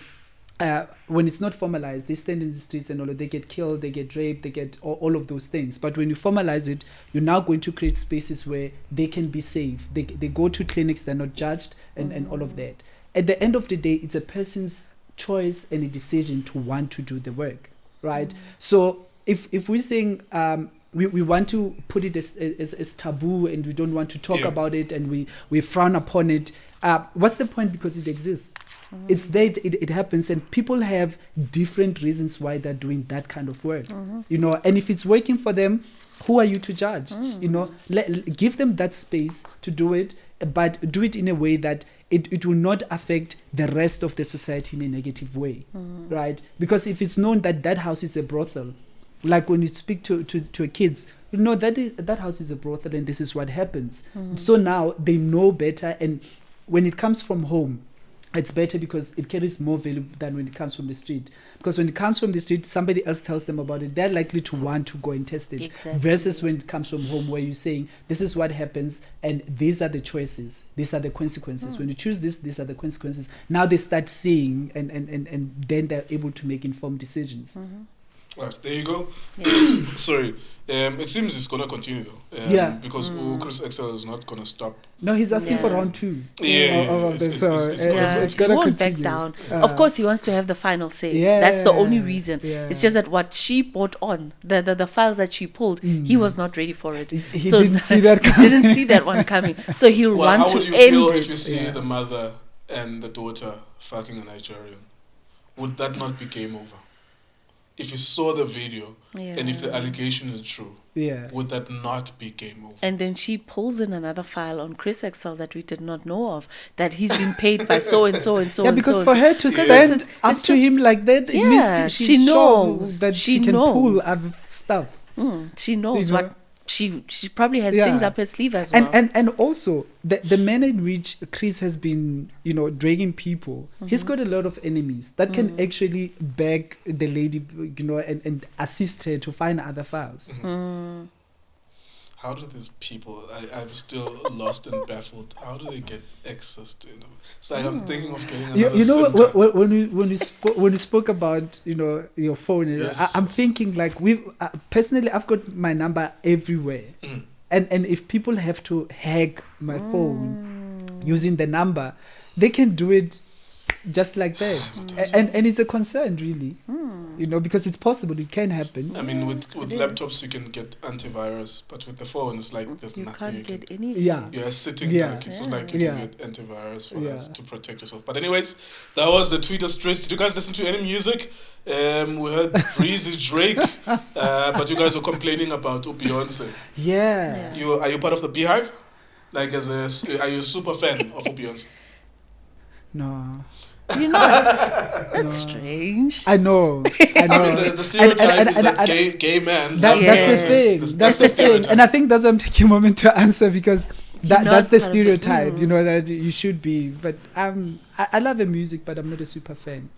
when it's not formalized, they stand in the streets and all, they get killed, they get raped, they get all of those things. But when you formalize it, you're now going to create spaces where they can be safe. They go to clinics, they're not judged, and all of that. At the end of the day, it's a person's choice and a decision to want to do the work, right? So if we're saying we want to put it as taboo and we don't want to talk about it and we frown upon it, what's the point? Because it exists. It's there, it happens, and people have different reasons why they're doing that kind of work, you know. And if it's working for them, who are you to judge? You know, give them that space to do it, but do it in a way that it will not affect the rest of the society in a negative way, right? Because if it's known that that house is a brothel, like when you speak to kids, you know that house is a brothel and this is what happens. So now they know better, and when it comes from home, it's better because it carries more value than when it comes from the street. Because when it comes from the street, somebody else tells them about it, they're likely to want to go and test it. Exactly. Versus when it comes from home, where you're saying, this is what happens, and these are the choices, these are the consequences. When you choose this, these are the consequences. Now they start seeing, and then they're able to make informed decisions. Right, there you go. Sorry. It seems it's going to continue though. Because Chris XL is not going to stop. No, he's asking for round 2. It's going he to won't continue. back down. Of course, he wants to have the final say. That's the only reason. It's just that what she brought on, the files that she pulled, he was not ready for it. He didn't see that coming. He didn't see that one coming. So he'll want to end it. How would you feel if you see the mother and the daughter fucking a Nigerian? Would that not be game over? If you saw the video and if the allegation is true, would that not be game over? And then she pulls in another file on Chris XL that we did not know of, that he's been paid by so and so and so. Yeah, because for her to stand up to him like that, it means she knows that she can pull other stuff. She knows what she probably has things up her sleeve as well. And also the manner in which Chris has been, you know, dragging people, he's got a lot of enemies that can actually beg the lady, you know, and assist her to find other files. How do these people, I'm still lost and baffled, how do they get access to it? So I'm thinking of getting another you know, SIM card. when you spoke about, you know, your phone, I'm thinking like personally, I've got my number everywhere. And if people have to hack my phone using the number, they can do it just like that. And it's a concern, really. You know, because it's possible, it can happen. I mean, with laptops, you can get antivirus, but with the phone, it's like there's nothing can't you get can. anything. You're a sitting duck. It's not like you can get antivirus for us to protect yourself. But anyways, that was the Twitter Straits. Did you guys listen to any music? We heard Breezy Drake, but you guys were complaining about Beyoncé. Are you part of the Beehive? Like, are you a super fan of Beyoncé? No. You're not? That's strange. I know. I mean, the stereotype is that gay man. That's the thing. That's the thing. And I think that's why I'm taking a moment to answer, because that's the stereotype, you know, that you should be. But I love her music, but I'm not a super fan.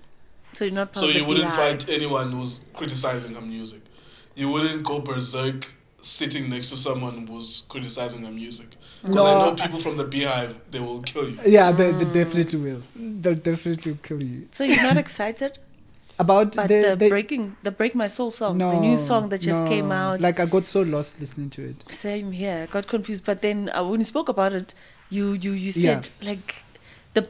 So you're not part So of the you wouldn't Beehive. fight anyone who's criticizing her music? You wouldn't go berserk sitting next to someone who's criticizing her music? Because I know people from the Beehive, they will kill you. Yeah, they definitely will. They'll definitely kill you. So you're not excited about the Break My Soul song, the new song that just came out? Like, I got so lost listening to it. Same here. I got confused. But then when you spoke about it, you said like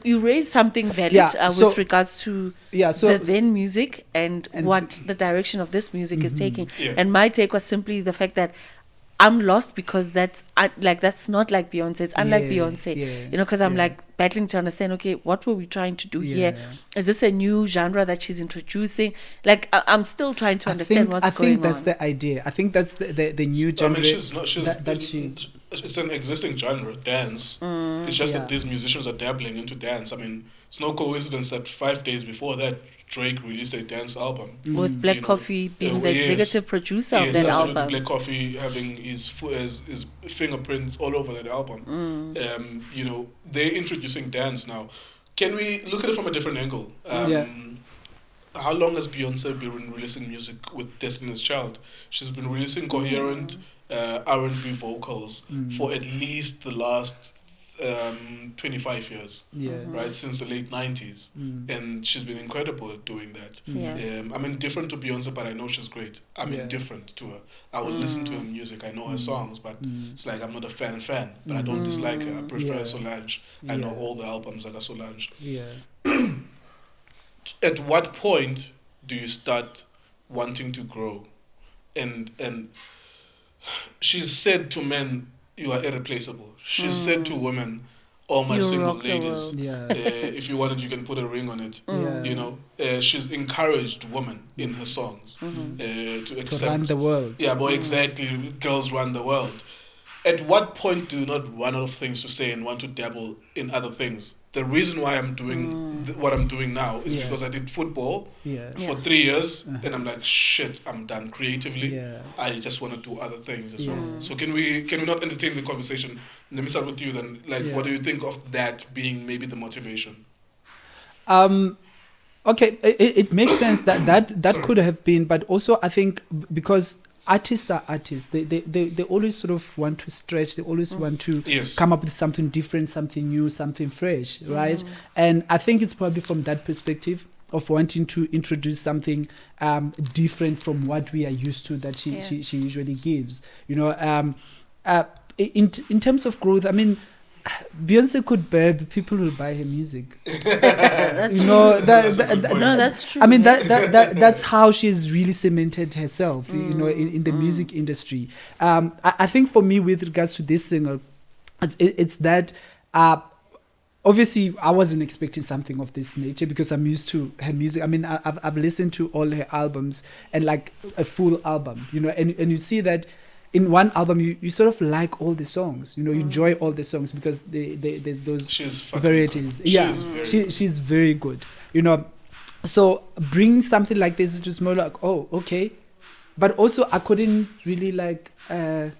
you raised something valid with regards to the then music and what the direction of this music is taking. Yeah. And my take was simply the fact that I'm lost because that's not like Beyonce. It's unlike Beyonce, you know, because I'm like battling to understand, okay, what were we trying to do here? Is this a new genre that she's introducing? Like, I'm still trying to understand what's going on. I think that's the idea. I think that's the new genre. I mean, it's an existing genre, dance. It's just that these musicians are dabbling into dance. I mean, it's no coincidence that 5 days before that, Drake released a dance album. With Black Coffee being the executive producer of that album. Black Coffee having his fingerprints all over that album. You know, they're introducing dance now. Can we look at it from a different angle? How long has Beyonce been releasing music with Destiny's Child? She's been releasing coherent R&B vocals for at least the last 25 years, right, since the late 90s, and she's been incredible at doing that. I'm indifferent to Beyonce, but I know she's great. I'm indifferent to her. I will listen to her music. I know her songs, but it's like I'm not a fan, but I don't dislike her. I prefer Solange. I know all the albums that are Solange. At what point do you start wanting to grow? And she's said to men, you are irreplaceable. She's said to women, all my single ladies, if you wanted, you can put a ring on it. You know, she's encouraged women in her songs to accept. To run the world. Yeah, but exactly, girls run the world. At what point do you not run out of things to say and want to dabble in other things? The reason why I'm doing what I'm doing now is because I did football for 3 years, and I'm like, shit, I'm done creatively. I just want to do other things as well. So can we not entertain the conversation? Let me start with you then. Like, what do you think of that being maybe the motivation? Okay, it makes sense that could have been, but also I think because artists are artists, they always sort of want to stretch, they always want to come up with something different, something new, something fresh, right? And I think it's probably from that perspective of wanting to introduce something different from what we are used to that she usually gives, you know. In terms of growth, I mean, Beyonce could burp, people will buy her music. That's that's true. I mean, that's how she's really cemented herself, you know, in the music industry. I think for me, with regards to this single, it's that obviously I wasn't expecting something of this nature because I'm used to her music. I mean, I've listened to all her albums and like a full album, you know, and you see that in one album, you sort of like all the songs, you know, you enjoy all the songs because there's those varieties. She's very good, you know. So bring something like this, it was more like, oh, okay. But also I couldn't really like, I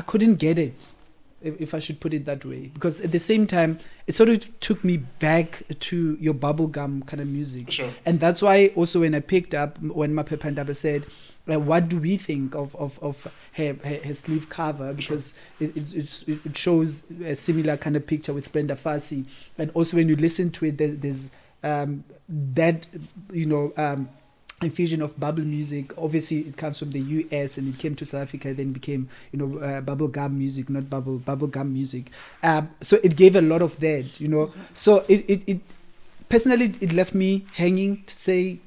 couldn't get it, if I should put it that way. Because at the same time, it sort of took me back to your bubblegum kind of music. Sure. And that's why also when I picked up, when Mapepa Ndaba said, what do we think of her sleeve cover, because it shows a similar kind of picture with Brenda Fassie, and also when you listen to it, there's that, you know, infusion of bubble music. Obviously it comes from the US and it came to South Africa, then became, you know, bubble gum music, not bubble gum music. So it gave a lot of that, you know. So it personally, it left me hanging to say,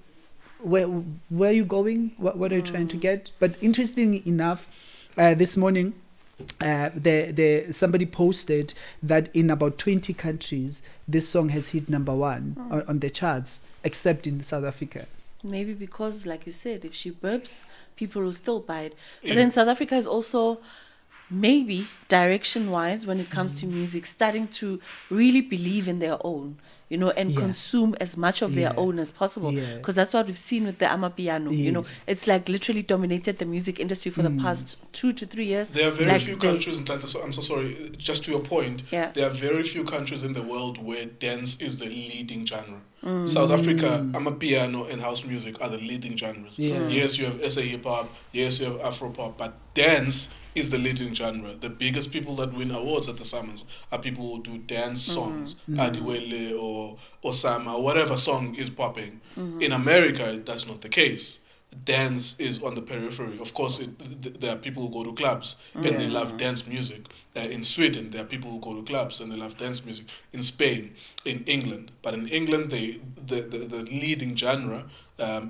where are you going? What are you trying to get? But interestingly enough, this morning, somebody posted that in about 20 countries, this song has hit #1 on the charts, except in South Africa. Maybe because, like you said, if she burps, people will still buy it. But then South Africa is also, maybe direction-wise, when it comes to music, starting to really believe in their own, you know, and consume as much of their own as possible. Because that's what we've seen with the Amapiano, you know. It's like literally dominated the music industry for the past 2 to 3 years. There are very few countries, I'm so sorry, just to your point, there are very few countries in the world where dance is the leading genre. South Africa, Amapiano and house music are the leading genres. Yes, you have SA hip hop, yes, you have Afro pop, but dance is the leading genre. The biggest people that win awards at the Summers are people who do dance songs, Adiwele or Osama, or whatever song is popping. In America, that's not the case. dance is on the periphery. Of course, there are people who go to clubs and they love dance music. In Sweden, there are people who go to clubs and they love dance music. In Spain, in England. But in England, the leading genre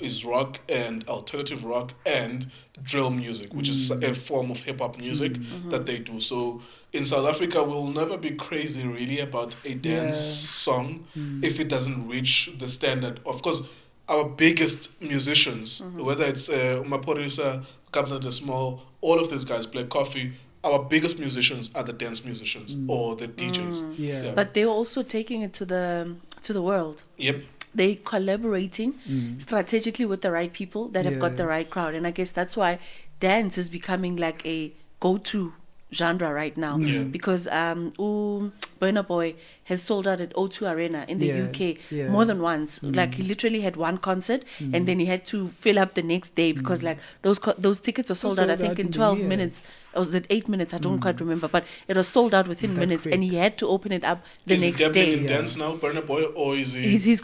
is rock and alternative rock and drill music, which is a form of hip-hop music that they do. So in South Africa, we'll never be crazy really about a dance song if it doesn't reach the standard. Of course, our biggest musicians, whether it's Maporisa, Kabza De Small, all of these guys, Black Coffee, our biggest musicians are the dance musicians or the DJs. But they're also taking it to the world. Yep. They collaborating strategically with the right people that have got the right crowd. And I guess that's why dance is becoming like a go-to genre right now, because Burna Boy has sold out at O2 Arena in the UK more than once. Like he literally had one concert and then he had to fill up the next day because like those tickets were sold out I think in 12 minutes. Or was it 8 minutes? I don't quite remember, but it was sold out within minutes, and he had to open it up the next day. Is he dabbling in dance now, Burna Boy, or is he? He's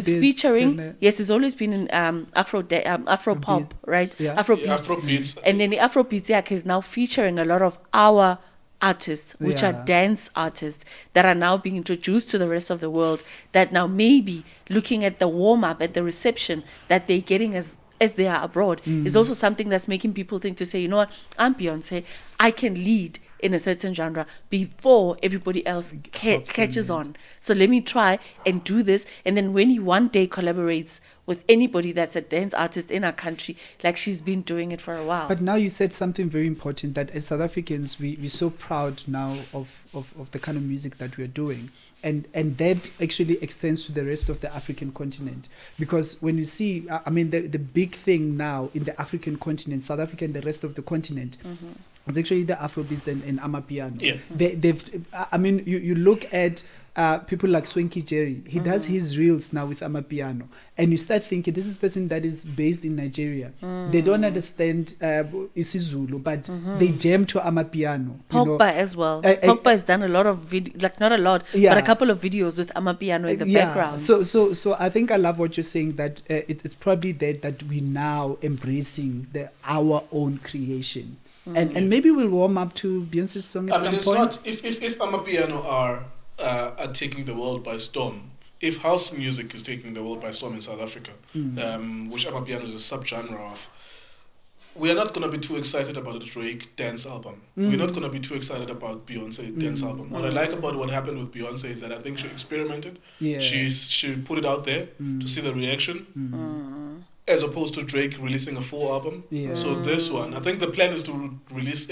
featuring. Yes, he's always been in Afro pop, right? Yeah. Afrobeats. And then the Afrobeats is now featuring a lot of our artists, which are dance artists that are now being introduced to the rest of the world. That now maybe looking at the warm up, at the reception that they're getting as they are abroad is also something that's making people think to say, you know what, I'm Beyoncé, I can lead in a certain genre before everybody else catches on. So let me try and do this. And then when he one day collaborates with anybody that's a dance artist in our country, like she's been doing it for a while. But now you said something very important, that as South Africans, we're so proud now of the kind of music that we're doing. And that actually extends to the rest of the African continent. Because when you see, I mean, the big thing now in the African continent, South Africa and the rest of the continent, it's actually the Afrobeats and Amapiano. Yeah. I mean, you look at people like Swanky Jerry. He does his reels now with Amapiano. And you start thinking, this is a person that is based in Nigeria. They don't understand isiZulu, but they jam to Amapiano. Pogba as well. Pogba has done a lot of like not a lot, but a couple of videos with Amapiano in the background. So I think I love what you're saying, that it's probably that we now embracing our own creation. And maybe we'll warm up to Beyonce's song at some point. Not if Amapiano are taking the world by storm. If house music is taking the world by storm in South Africa, which Amapiano is a subgenre of, we are not going to be too excited about a Drake dance album. We're not going to be too excited about Beyonce dance album. What I like about what happened with Beyonce is that I think she experimented. She put it out there to see the reaction. As opposed to Drake releasing a full album. So this one, I think the plan is to release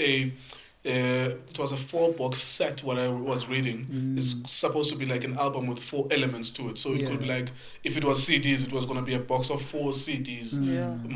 it was a 4-box set, what I was reading. It's supposed to be like an album with 4 elements to it. So it could be like, if it was CDs, it was going to be a box of 4 CDs.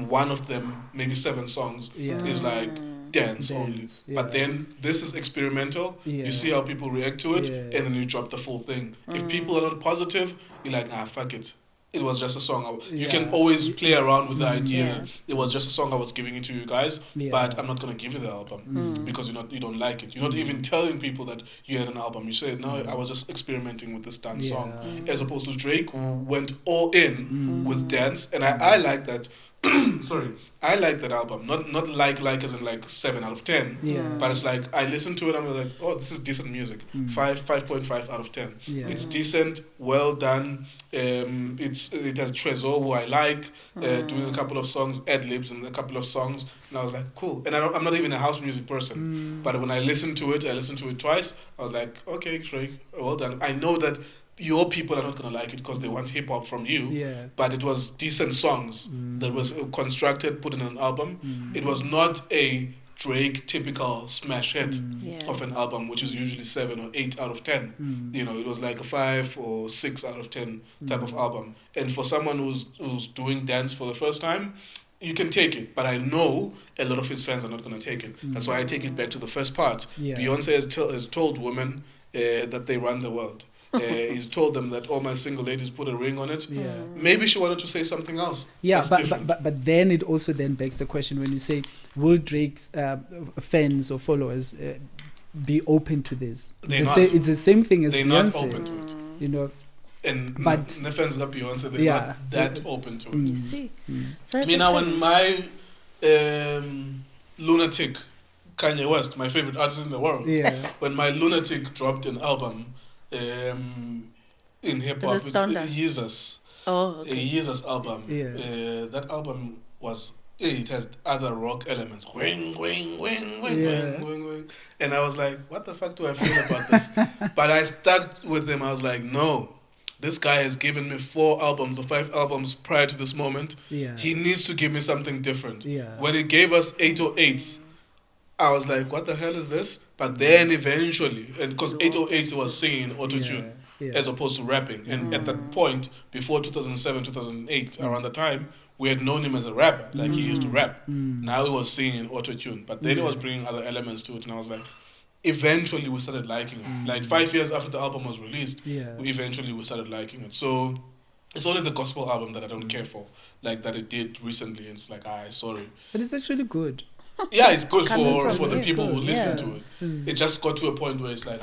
One of them, maybe 7 songs, is like dance only. But then this is experimental. You see how people react to it, and then you drop the full thing. If people are not positive, you're like, fuck it. It was just a song. You can always play around with the idea that it was just a song I was giving it to you guys, but I'm not going to give you the album because you don't like it. You're not even telling people that you had an album. You say, no, I was just experimenting with this dance song. As opposed to Drake, who went all in with dance. And I like that. Sorry, I like that album. Not like as in like 7 out of 10. But it's like I listened to it and I'm like, oh, this is decent music. 5.5 out of 10. It's decent, well done. It has Trezor, who I like, doing a couple of songs, ad-libs in a couple of songs, and I was like, cool. And I'm not even a house music person, but when I listened to it twice. I was like, okay, Drake, well done. I know that your people are not going to like it because they want hip-hop from you, but it was decent songs that was constructed, put in an album. It was not a Drake typical smash hit of an album, which is usually 7 or 8 out of 10. You know, it was like a 5 or 6 out of 10 type of album. And for someone who's doing dance for the first time, you can take it, but I know a lot of his fans are not going to take it. That's why I take it back to the first part. Beyonce has told women that they run the world. He's told them that all my single ladies put a ring on it. Maybe she wanted to say something else. But then it also then begs the question when you say, will Drake's fans or followers be open to this? It's the same thing as they're Beyonce. not open to it. You know, and But- the fans got Beyoncé, they're Yeah. not that open to it. You see. So I mean, now when my lunatic Kanye West, my favorite artist in the world, Yeah. when my lunatic dropped an album in hip hop, Is it Thunder? Jesus, Oh, a okay. Jesus album. Yeah. That album was. It has other rock elements. Wing, wing, wing, wing, Yeah. wing, wing, wing. And I was like, what the fuck do I feel about this? But I stuck with him. I was like, no. This guy has given me 4 albums or 5 albums prior to this moment. Yeah. He needs to give me something different. Yeah. When he gave us 808s, I was like, what the hell is this? But then eventually, and because 808s he was singing auto-tune Yeah. as opposed to rapping. And at that point, before 2007, 2008, around the time, we had known him as a rapper. Like he used to rap. Now he was singing auto-tune. But then he was bringing other elements to it. And I was like, eventually we started liking it. Like 5 years after the album was released, Yeah. we started liking it. So it's only the gospel album that I don't care for. Like that it did recently. And it's like, sorry. But it's actually good. Yeah, it's good Coming for from the him. people who listen Yeah. to it. It just got to a point where it's like,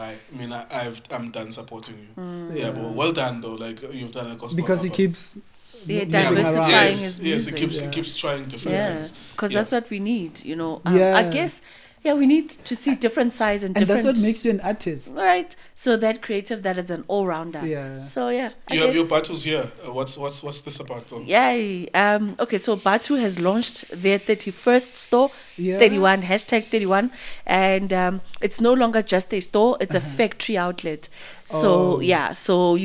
I'm done supporting you. Yeah, but well done though. Like you've done a gospel Because he album. keeps Yeah, moving diversifying around. his Yes, music. he keeps trying different Yeah, things. because Yeah. that's what we need, you know. Yeah. I guess, we need to see different sides and And different. that's what makes you an artist. Right. So that creative, that is an all-rounder. Yeah. So yeah. You have your battles here. What's this about though? Yeah. Okay. So Bathu has launched their 31st store, Yeah. 31 #31, and it's no longer just a store; it's a factory outlet. So Oh. So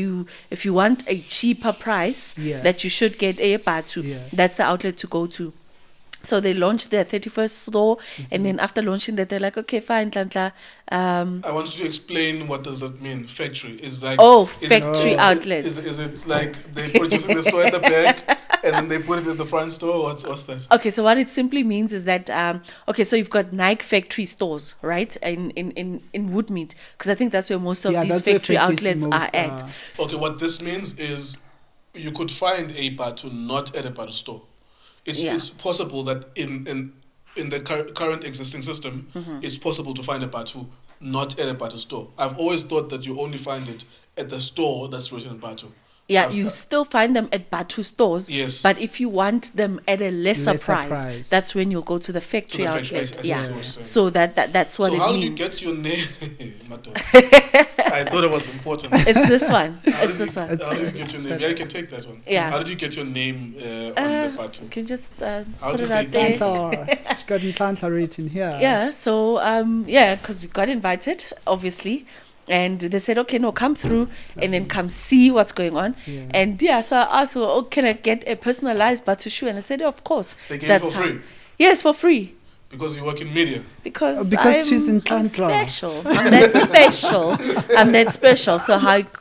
if you want a cheaper price, Yeah. that you should get a Bathu. Yeah. That's the outlet to go to. So they launched their 31st store, and then after launching that, they're like, okay, fine, Nhlanhla. I want you to explain what does that mean. Factory is like Factory outlet. Is it like they produce in the store at the back and then they put it in the front store? What's that? Okay, so what it simply means is that so you've got Nike factory stores, right, in Woodmead, because I think that's where most of Yeah, these that's where factory factories outlets most are at. Okay, what this means is you could find a Bathu not at a Bathu store. It's possible that in the current existing system, it's possible to find a Bathu not at a Bathu store. I've always thought that you only find it at the store that's written Bathu. Yeah, you still find them at Bathu stores. Yes. But if you want them at a lesser Lesser price, price. that's when you'll go to the factory To the factory, outlet. I see what you're saying. So that's what So it how means. did you get your name? Madam? I thought it was important. It's this one. How It's did this you- one. How did you get your name? Yeah, you can take that one. Yeah. How did you get your name on the Bathu? You can just How put did it they out get there. She got Nhlanhla written here. Yeah, so because you got invited, obviously, and they said, okay, no, come through and then come see what's going on. Yeah. And so I asked, well, can I get a personalized Bathu shoe? And I said, of course. They gave it for how- free Yes, for free. because you work in media. Because She's in I'm Nhlanhla. special. I'm that special. I'm that special. So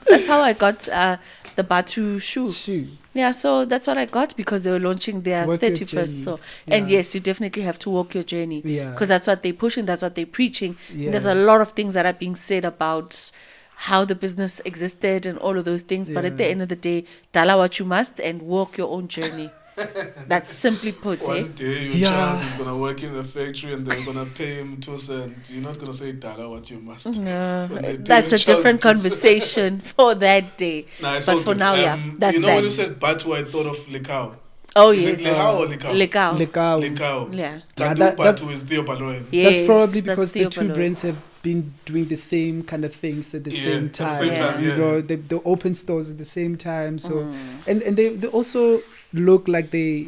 that's how I got the Bathu shoe. Shoe. Yeah, so that's what I got because they were launching their Walk your 31st. journey. So, and Yeah. yes, you definitely have to walk your journey Yeah. because that's what they're pushing, that's what they're preaching. Yeah. There's a lot of things that are being said about how the business existed and all of those things. But at the Yeah. end of the day, tell what you must and walk your own journey. That's simply put, eh? One day your Yeah. child is gonna work in the factory and they're gonna pay him 2 cents. You're not gonna say Dala what you must. No, When they pay that's your a child different 2 cents. conversation for that day. Nah, it's But all for good. now, that's you know that. when you said Bathu, I thought of Lekau. Oh, Is yes. it Lekau or Lekau? Lekau. Lekau. Lekau. Yeah. Yeah, Bathu that's- is Theo Baloyen. Yes, That's probably that's because the Theo two Baloyi. brands have been doing the same kind of things at the Yeah, same at the time. same time, You yeah. know, they open stores at the same time. So, Mm. and they also look like they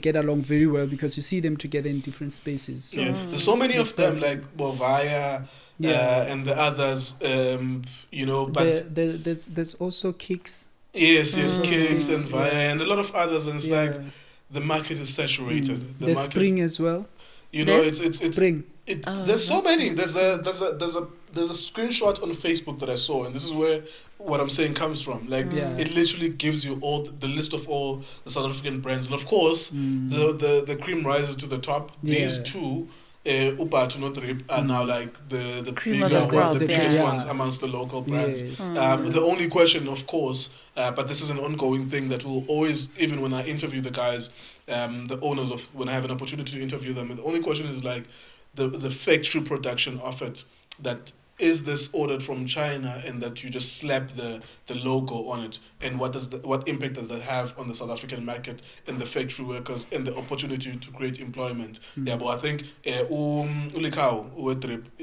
get along very well because you see them together in different spaces. So, Yeah. There's so many of them, like Bovaya Yeah. and the others, but there's also Kicks. yes, Mm. Kicks and Yeah. Vaya and a lot of others, and it's Yeah. like the market is saturated. The There's market, Spring as well. you know, There's it's Spring. there's so that's many. There's a screenshot on Facebook that I saw, and this is where what I'm saying comes from. Like Yeah. it literally gives you all the list of all the South African brands, and of course the cream rises to the top. These Yeah. two. Upatu not Rip are now like the Cream of bigger the crop, the yeah. biggest Yeah. ones amongst the local brands. Yes. The only question, of course, but this is an ongoing thing that will always, even when I interview the guys, the owners of, when I have an opportunity to interview them, the only question is like the factory production of it, that is this ordered from China and that you just slap the logo on it, and what impact does that have on the South African market and the factory workers and the opportunity to create employment? Yeah, but I think Ulikau,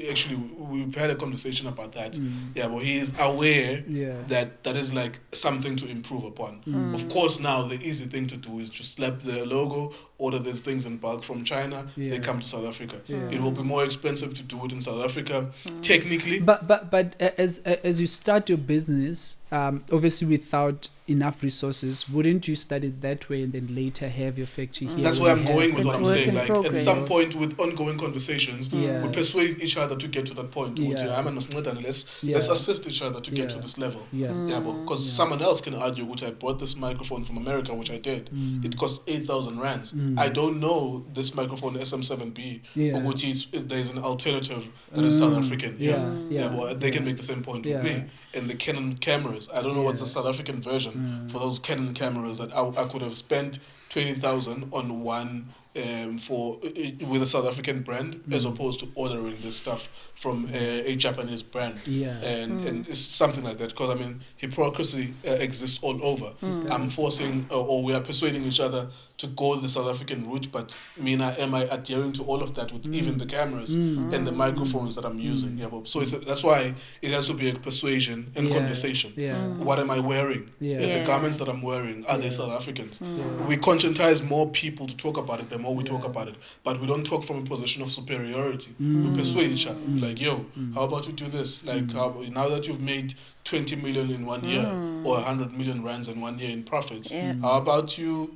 actually we've had a conversation about that. Yeah, but he is aware that is like something to improve upon. Of course, now the easy thing to do is just slap the logo, order these things in bulk from China, they come to South Africa. It will be more expensive to do it in South Africa, technically. But as you start your business, obviously without enough resources, wouldn't you start it that way and then later have your factory here? That's where I'm going with what I'm saying. Like at some point, with ongoing conversations, we persuade each other to get to that point. Let's assist each other to get to this level. Because someone else can argue, which I bought this microphone from America, which I did. It cost 8,000 rands. I don't know this microphone SM7B, or which is there's an alternative that is South African. But they can make the same point with me. And the Canon cameras, I don't know what's the South African version for those Canon cameras that I could have spent 20,000 on one with a South African brand as opposed to ordering this stuff from a Japanese brand. And it's something like that, because I mean hypocrisy exists all over. I'm forcing or we are persuading each other to go the South African route, but am I adhering to all of that with even the cameras and the microphones that I'm using? So that's why it has to be a persuasion and conversation. What am I wearing? The garments that I'm wearing, are they South Africans? We conscientize more people to talk about it the more we talk about it, but we don't talk from a position of superiority. We persuade each other. Like, yo, how about you do this? Like, now that you've made 20 million in 1 year or 100 million rands in 1 year in profits, how about you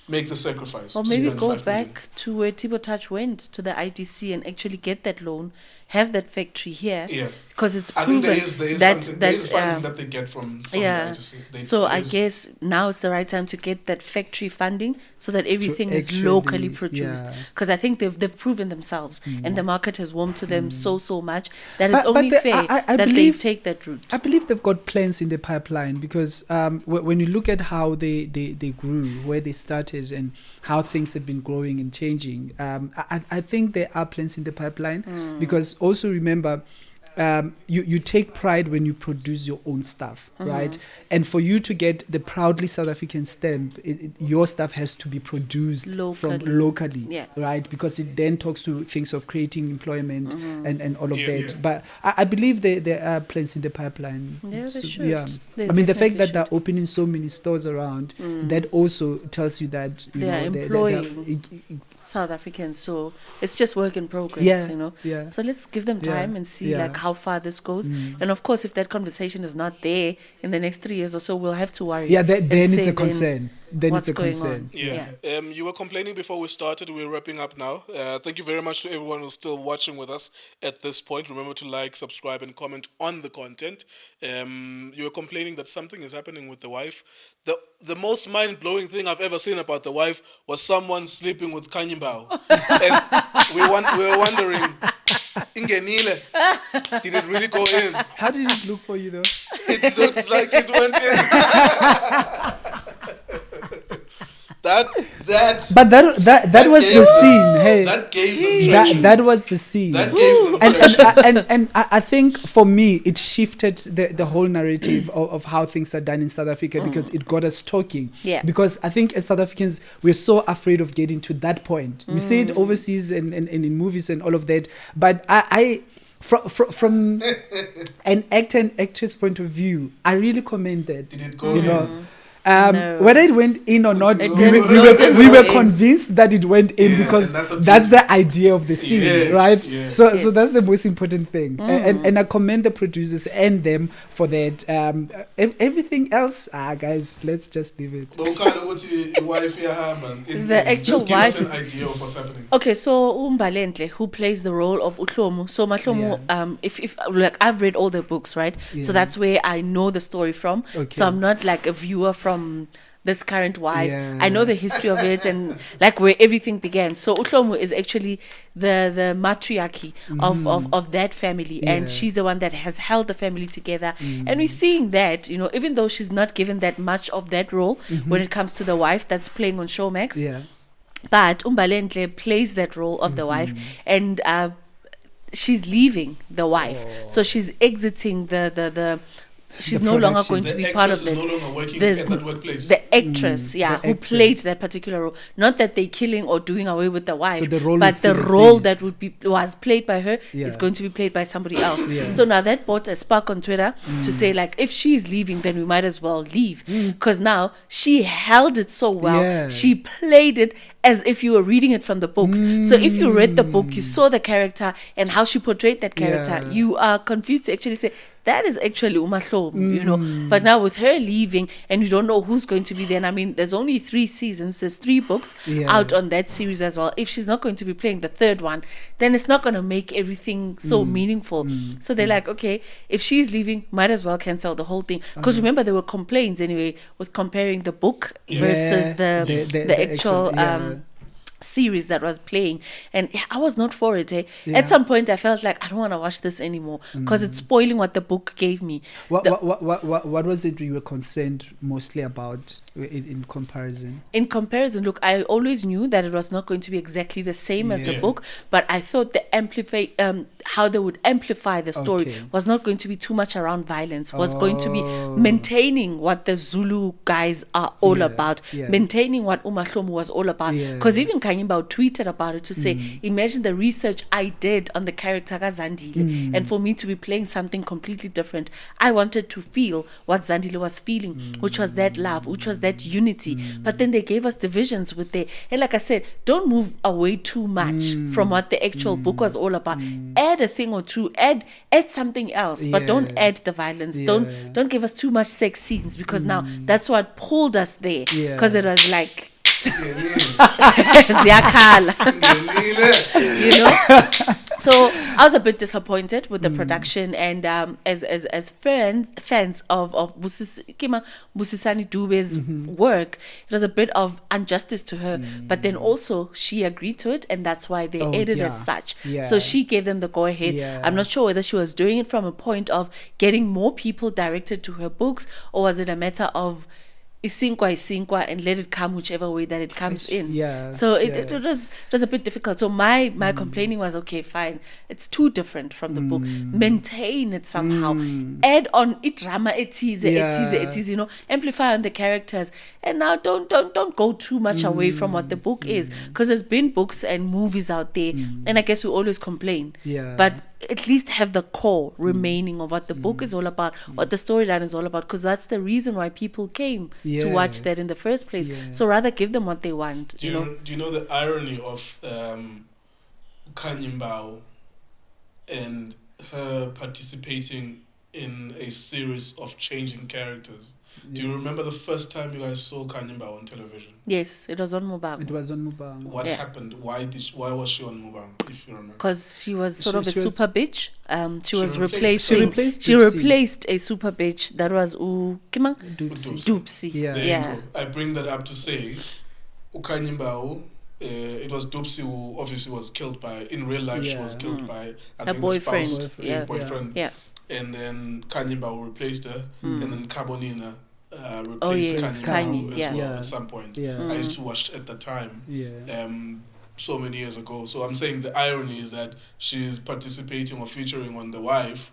make the sacrifice? Or maybe go back to where Tibo Touch went, to the IDC, and actually get that loan, have that factory here, because it's proven there is funding that they get from the IDC. So I guess now is the right time to get that factory funding so that everything is locally produced. Because I think they've proven themselves, and the market has warmed to them so much that it's only fair that they take that route. I believe they've got plans in the pipeline, because when you look at how they grew, where they started, and how things have been growing and changing, I think there are plans in the pipeline, because also remember, you take pride when you produce your own stuff, right? And for you to get the proudly South African stamp, your stuff has to be produced locally, right? Because it then talks to things of creating employment and all of that. But I believe there are plans in the pipeline. Yeah, they should. They I mean, the fact that they're opening so many stores around, that also tells you that they are employing South Africans, so it's just work in progress, So let's give them time and see like how far this goes. And of course, if that conversation is not there in the next 3 years or so, we'll have to worry. Then it's a concern. Then what's it's a concern. You were complaining before we started. We're wrapping up now. Thank you very much to everyone who's still watching with us at this point. Remember to like, subscribe, and comment on the content. You were complaining that something is happening with the wife. The most mind-blowing thing I've ever seen about the wife was someone sleeping with Kanyimbao. And we were wondering, Ingenile, did it really go in? How did it look for you though? It looked like it went in. That was the scene. Hey, that gave them traction. That was the scene. That gave them traction. And I think for me, it shifted the whole narrative of how things are done in South Africa, because it got us talking. Because I think as South Africans, we're so afraid of getting to that point. We see it overseas and in movies and all of that. But I from an actor and actress point of view, I really commend that. Did it go in? Whether it went in or not, we were convinced that it went in, because that's the idea of the scene, right? So that's the most important thing. And I commend the producers and them for that. Everything else, guys, let's just leave it. The actual wife is an idea of what's happening. Okay, so Umbalentle, who plays the role of Uhlomu. So Mahlomu, if like I've read all the books, right? So that's where I know the story from. So I'm not like a viewer from this current wife. I know the history of it and like where everything began. So Uhlomu is actually the matriarchy of that family, and she's the one that has held the family together. And we're seeing that, even though she's not given that much of that role when it comes to the wife that's playing on Showmax, but Umbalentle plays that role of the wife, and she's leaving the wife, so she's exiting the she's The no longer production. going to The be part actress of is it. no longer working There's at that workplace. the actress, the who played actress. that particular role. Not that they're killing or doing away with the wife, So the role but still the role exists. that was played by her Yeah. is going to be played by somebody else. Yeah. So now that brought a spark on Twitter to say, like, if she's leaving, then we might as well leave, because now she held it so well. Yeah. She played it as if you were reading it from the books. So if you read the book, you saw the character and how she portrayed that character. Yeah. You are confused to actually say, that is actually Umahlobo, you know. But now with her leaving and you don't know who's going to be there. And I mean, there's only 3 seasons. There's 3 books Yeah. out on that series as well. If she's not going to be playing the 3rd one, then it's not going to make everything so meaningful. So they're like, okay, if she's leaving, might as well cancel the whole thing. Because remember, there were complaints anyway with comparing the book versus the actual series that was playing, and I was not for it. At some point I felt like I don't want to watch this anymore because it's spoiling what the book gave me. What was it you were concerned mostly about in comparison? In comparison, look, I always knew that it was not going to be exactly the same as the Yeah. book, but I thought the how they would amplify the story Okay. was not going to be too much around violence, was going to be maintaining what the Zulu guys are all Yeah, about, yeah. maintaining what Umahlomo was all about. Yeah. Because even Kanyimba tweeted about it to say, imagine the research I did on the character Zandile, and for me to be playing something completely different, I wanted to feel what Zandile was feeling, which was that love, which was that unity. But then they gave us divisions with there. And like I said, don't move away too much from what the actual book was all about. Add a thing or two, add something else, but don't Yeah. add the violence. Yeah. Don't give us too much sex scenes, because now that's what pulled us there. Yeah. Because it was like Ziyakhala. You know. So I was a bit disappointed with the production, and as fans of Busisani Dube's work, it was a bit of injustice to her. But then also she agreed to it, and that's why they aired it as such. Yeah. So she gave them the go ahead. Yeah. I'm not sure whether she was doing it from a point of getting more people directed to her books, or was it a matter of isinkwa and let it come whichever way that it comes in. Yeah, So yeah. it was a bit difficult. So my complaining was, okay, fine, it's too different from the book. Maintain it somehow. Add on it drama, it, you know, amplify on the characters. And now don't go too much away from what the book is, because there's been books and movies out there, and I guess we always complain. Yeah. But at least have the core remaining of what the book is all about, what the storyline is all about, because that's the reason why people came to watch that in the first place. Yeah. So rather give them what they want. Do you know the irony of Kanyimbao and her participating in a series of changing characters? Do you remember the first time you guys saw Kanyimbao on television? Yes, it was on Mubang. It was on Mubang. What happened? Why was she on Mubang, if you remember? Because she was sort of a She was- super bitch. She was replaced- She replacing. replaced She Dupsy. replaced a super bitch that was Kimang Dupsy. Dupsy. Yeah. There Yeah. you go. I bring that up to say, Kanyimbao, it was Dupsy who obviously was killed by, in real life, she was killed by, I Her think, boyfriend. the spouse, Yeah. boyfriend. Yeah. And then Kanyimbao replaced her, and then Kabonina replaced Oh, yes, Kanyimbao Kanye, as yeah. well Yeah. at some point. Yeah. I used to watch at the time. Yeah. So many years ago. So I'm saying the irony is that she's participating or featuring on The Wife.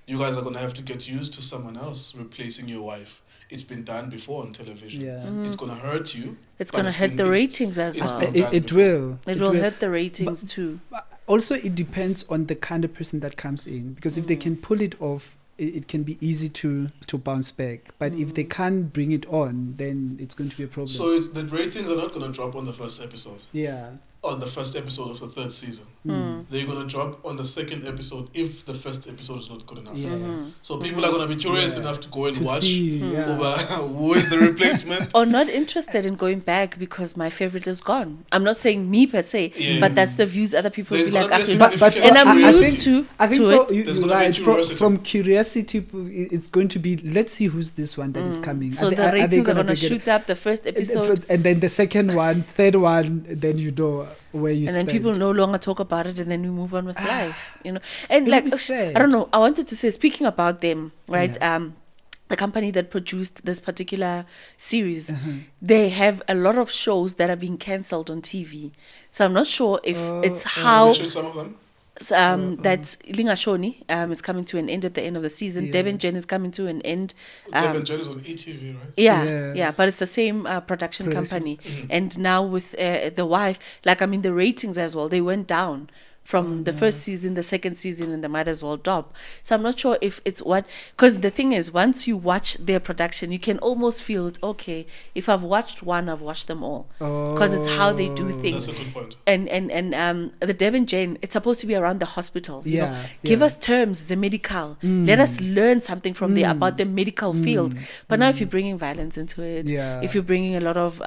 You guys are going to have to get used to someone else replacing your wife. It's been done before on television. Yeah. It's going to hurt you. It's but going to hurt the ratings as it's well. been done It before. will. It will hurt the ratings too. Also, it depends on the kind of person that comes in, because if they can pull it off, it can be easy to bounce back. But if they can't bring it on, then it's going to be a problem. So the ratings are not going to drop on the first episode. Yeah. On the first episode of the third season. They're going to drop on the second episode if the first episode is not good enough. Yeah. So people are going to be curious enough to go and To watch see, yeah. who is the replacement. Or not interested in going back because my favorite is gone. I'm not saying me per se, Yeah. but that's the views other people There's be like. gonna be a "Ah, significant and I'm I used think- to I think to for, it. There's gonna be right, curiosity. from curiosity, it's going to be, let's see who's this one that is coming. So Are they- the are they ratings are gonna going to be shoot up the first episode, and then the second one, third one, then you know where you and stand. then people no longer talk about it, and then we move on with life, you know. And It'll like, be sad. I don't know. I wanted to say, speaking about them, right? The company that produced this particular series, they have a lot of shows that are being cancelled on TV. So I'm not sure if it's how Mention some of them. That's Lingashoni is coming to an end at the end of the season. Yeah. Devon Jen is coming to an end. Devon Jen is on ETV, right? Yeah, but it's the same production company. And now with The Wife, like, I mean, the ratings as well, they went down from the first season, the second season, and they might as well drop. So I'm not sure if it's what, because the thing is, once you watch their production, you can almost feel it, okay, if I've watched one, I've watched them all. Because it's how they do things. That's a good point. And the Devon Jane, it's supposed to be around the hospital. You know? Yeah, Give yeah. us terms, the medical. Let us learn something from there about the medical field. But now if you're bringing violence into it, Yeah. if you're bringing a lot of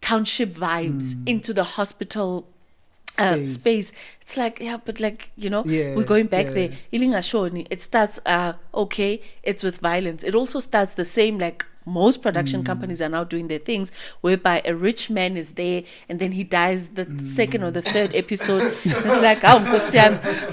township vibes into the hospital space, it's like, yeah, but like, you know, Yeah, we're going back yeah. there. Ilingashoni, it starts okay, it's with violence. It also starts the same, like most production companies are now doing their things, whereby a rich man is there and then he dies the second or the third episode. It's like, oh,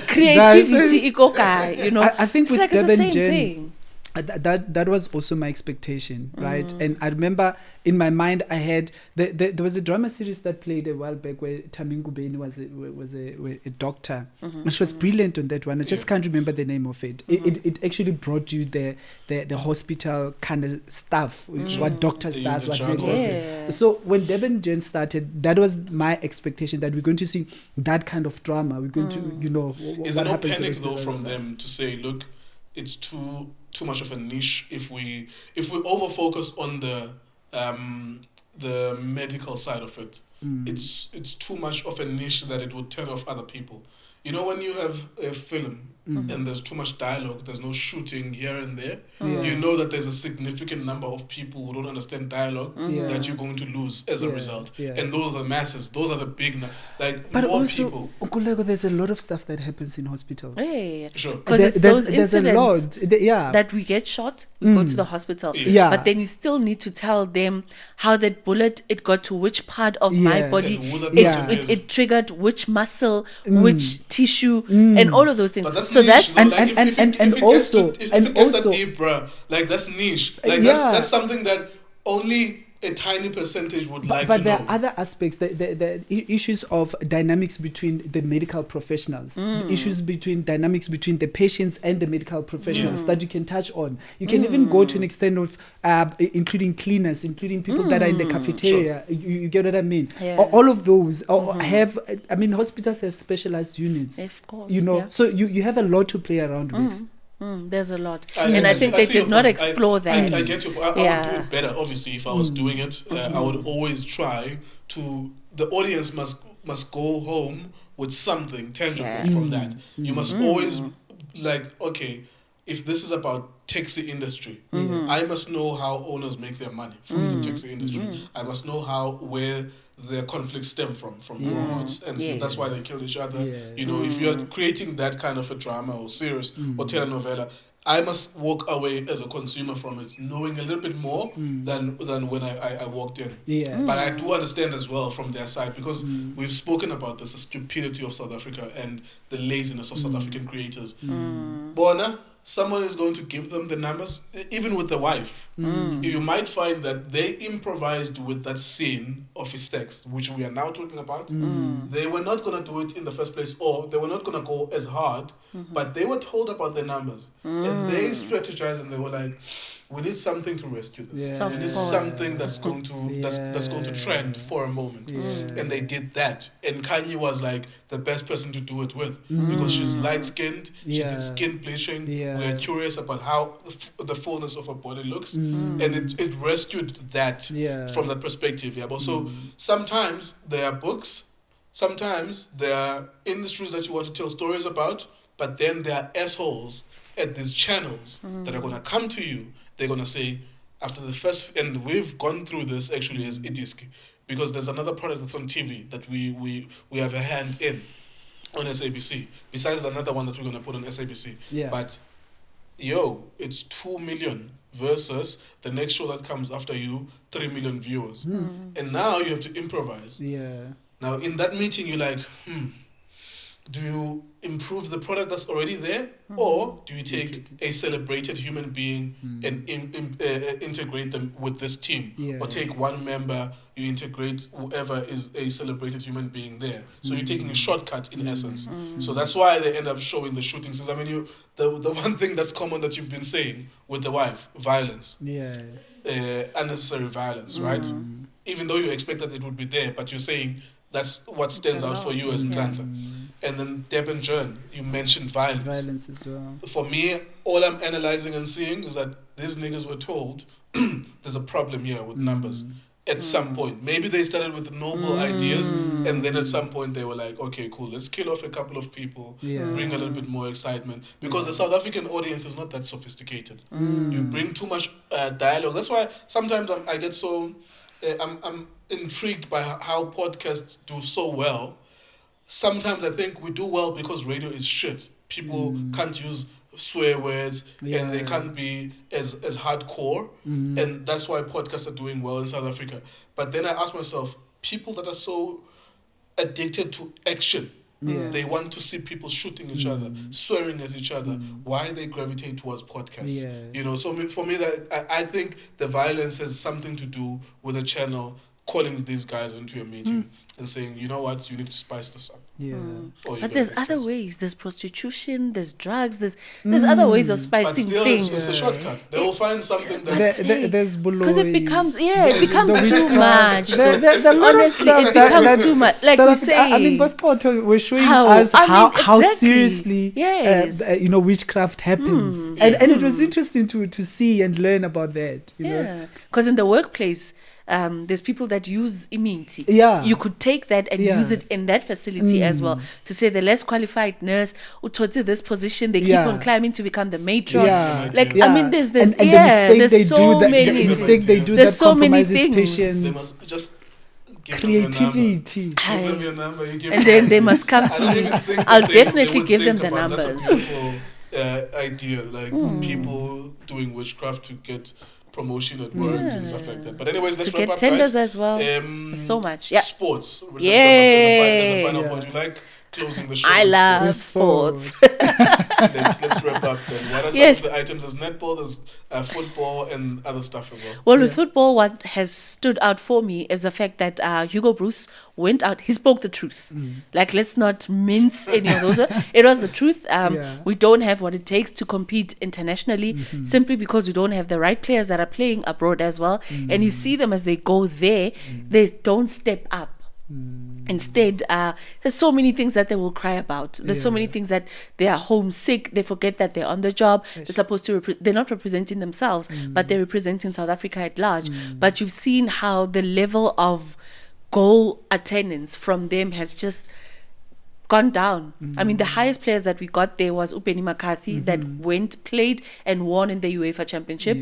creativity, ikoka, you know. I think it's with like it's the Devon same Jen, thing. That was also my expectation, right? And I remember in my mind I had there was a drama series that played a while back where Tamingu Beni was a doctor. And she was brilliant on that one. I just can't remember the name of it. It actually brought you the hospital kind of stuff, what doctors They use does, the what jargon. medical. Yeah. So when Devon Jen started, that was my expectation, that we're going to see that kind of drama. We're going to, you know, Is what there no happens to panic the though hospital. from them to say, look, it's too much of a niche if we over focus on the medical side of it? It's too much of a niche that it would turn off other people. You know, when you have a film and there's too much dialogue, there's no shooting here and there, you know that there's a significant number of people who don't understand dialogue that you're going to lose as a result. And those are the masses, those are the big, like, But more also, people. Nkululeko, there's a lot of stuff that happens in hospitals. Yeah. Sure. Because it's those There's a incidents lot. Yeah. that we get shot, we go to the hospital. Yeah. But then you still need to tell them how that bullet, it got to which part of my Yeah. body, And who that Yeah. person is. it triggered which muscle, which tissue, and all of those things. But that's So niche, that's though. and- Like, if it and gets also- to- if and it gets also- that deep, bruh, like, that's niche. Like, Yeah. that's something that only a tiny percentage would like But to there know. are other aspects, the issues of dynamics between the medical professionals, the issues between dynamics between the patients and the medical professionals that you can touch on. You can even go to an extent of including cleaners, including people that are in the cafeteria. You get what I mean? Yeah. All of those have, I mean, hospitals have specialized units. Of course, You know, yeah. so you have a lot to play around with. There's a lot. I And I think they see your did not point. explore that. I get your point. I would do Yeah. it better, obviously, if I was doing it. I would always try to. The audience must go home with something tangible Yeah. from that. You must always, like, okay, if this is about taxi industry, I must know how owners make their money from the taxi industry. I must know where their conflicts stem from roads, and so that's why they kill each other. Yeah. You know, if you're creating that kind of a drama or series or telenovela, I must walk away as a consumer from it knowing a little bit more than when I walked in. Yeah. But I do understand as well from their side, because we've spoken about this, the stupidity of South Africa and the laziness of South African creators. Bona, someone is going to give them the numbers, even with The Wife. You might find that they improvised with that scene of his text, which we are now talking about. They were not going to do it in the first place, or they were not going to go as hard, but they were told about the numbers. And they strategized, and they were like, we need something to rescue this. Yeah. Soft We need porn. something that's going to that's going to trend for a moment. And they did that. And Kanye was like the best person to do it with, because she's light skinned, she Yeah. did skin bleaching. Yeah. We are curious about how the fullness of her body looks, and it rescued that Yeah. from that perspective. Yeah, but so sometimes there are books, sometimes there are industries that you want to tell stories about, but then there are assholes at these channels that are gonna come to you. They're gonna say, after the first, and we've gone through this actually as Idiski, because there's another product that's on TV that we have a hand in on SABC, besides another one that we're gonna put on SABC. Yeah. But it's 2 million versus the next show that comes after you, 3 million viewers. And now you have to improvise. Yeah. Now in that meeting you're like, do you improve the product that's already there, or do you take a celebrated human being and integrate them with this team? Or take one member, you integrate whoever is a celebrated human being there. So you're taking a shortcut in essence. So that's why they end up showing the shooting scenes. I mean, the one thing that's common that you've been saying with the wife, violence. Unnecessary violence, right? Even though you expect that it would be there, but you're saying that's what stands out for you as Nhlanhla. And then Deb and Jern, you mentioned violence. Violence as well. For me, all I'm analyzing and seeing is that these niggas were told there's a problem here with numbers. At some point, maybe they started with noble ideas, and then at some point they were like, okay, cool, let's kill off a couple of people, bring a little bit more excitement, because the South African audience is not that sophisticated. You bring too much dialogue. That's why sometimes I get so I'm intrigued by how podcasts do so well. Sometimes I think we do well because radio is shit. People can't use swear words and they can't be as hardcore, and that's why podcasts are doing well in South Africa. But then I ask myself, people that are so addicted to action, they want to see people shooting each other, swearing at each other, why they gravitate towards podcasts. You know, so for me, that I think the violence has something to do with the channel calling these guys into a meeting and saying, you know what, you need to spice this up. But there's other ways. There's prostitution, there's drugs, there's other ways of spicing but still, things. It's a shortcut. They will find something that's... There's because it becomes too much. Honestly, it becomes too much. Like we're saying. I mean, Pascal, we're showing us how seriously witchcraft happens. And it was interesting to see and learn about that. You know? Because in the workplace, there's people that use immunity. You could take that and use it in that facility as well, to say the less qualified nurse who taught to this position, they keep on climbing to become the matron. I mean, there's the mistake they do that compromises patients. They must just give creativity. Give them your number. And then they must come to me. I'll definitely give them the numbers. That's a beautiful idea, like people doing witchcraft to get promotion at work and stuff like that. But anyways, let's to wrap get up, tenders guys. as well. So much. Sports. Let's Yay. wrap up as a final point. You like closing the show? I love sports. let's wrap up then. What are some of the items? There's netball, there's football, and other stuff as well. Well, with football, what has stood out for me is the fact that Hugo Bruce went out. He spoke the truth. Like, let's not mince any of those. It was the truth. We don't have what it takes to compete internationally, simply because we don't have the right players that are playing abroad as well. And you see them as they go there, they don't step up. Instead, there's so many things that they will cry about. There's so many things that they are homesick. They forget that they're on the job. They're supposed to they're not representing themselves, but they're representing South Africa at large. But you've seen how the level of goal attendance from them has just gone down. I mean, the highest players that we got there was Upeni McCarthy that played and won in the UEFA Championship.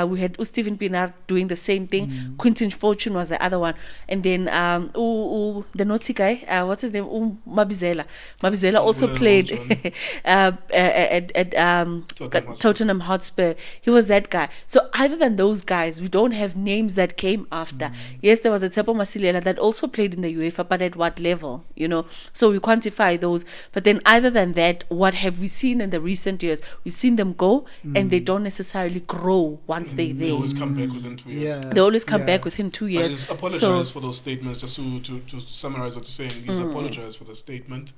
We had Stephen Pienaar doing the same thing. Quinton Fortune was the other one. And then the naughty guy, what's his name? Mabizela. Mabizela also played at Tottenham Hotspur. He was that guy. So other than those guys, we don't have names that came after. Yes, there was a Tsepo Masilela that also played in the UEFA, but at what level? You know, so we quantify those. But then other than that, what have we seen in the recent years? We've seen them go and they don't necessarily grow once they're there. They always come back within 2 years. They always come back within 2 years. But he's apologized for those statements, just to summarize what you're saying. He's apologized for the statement.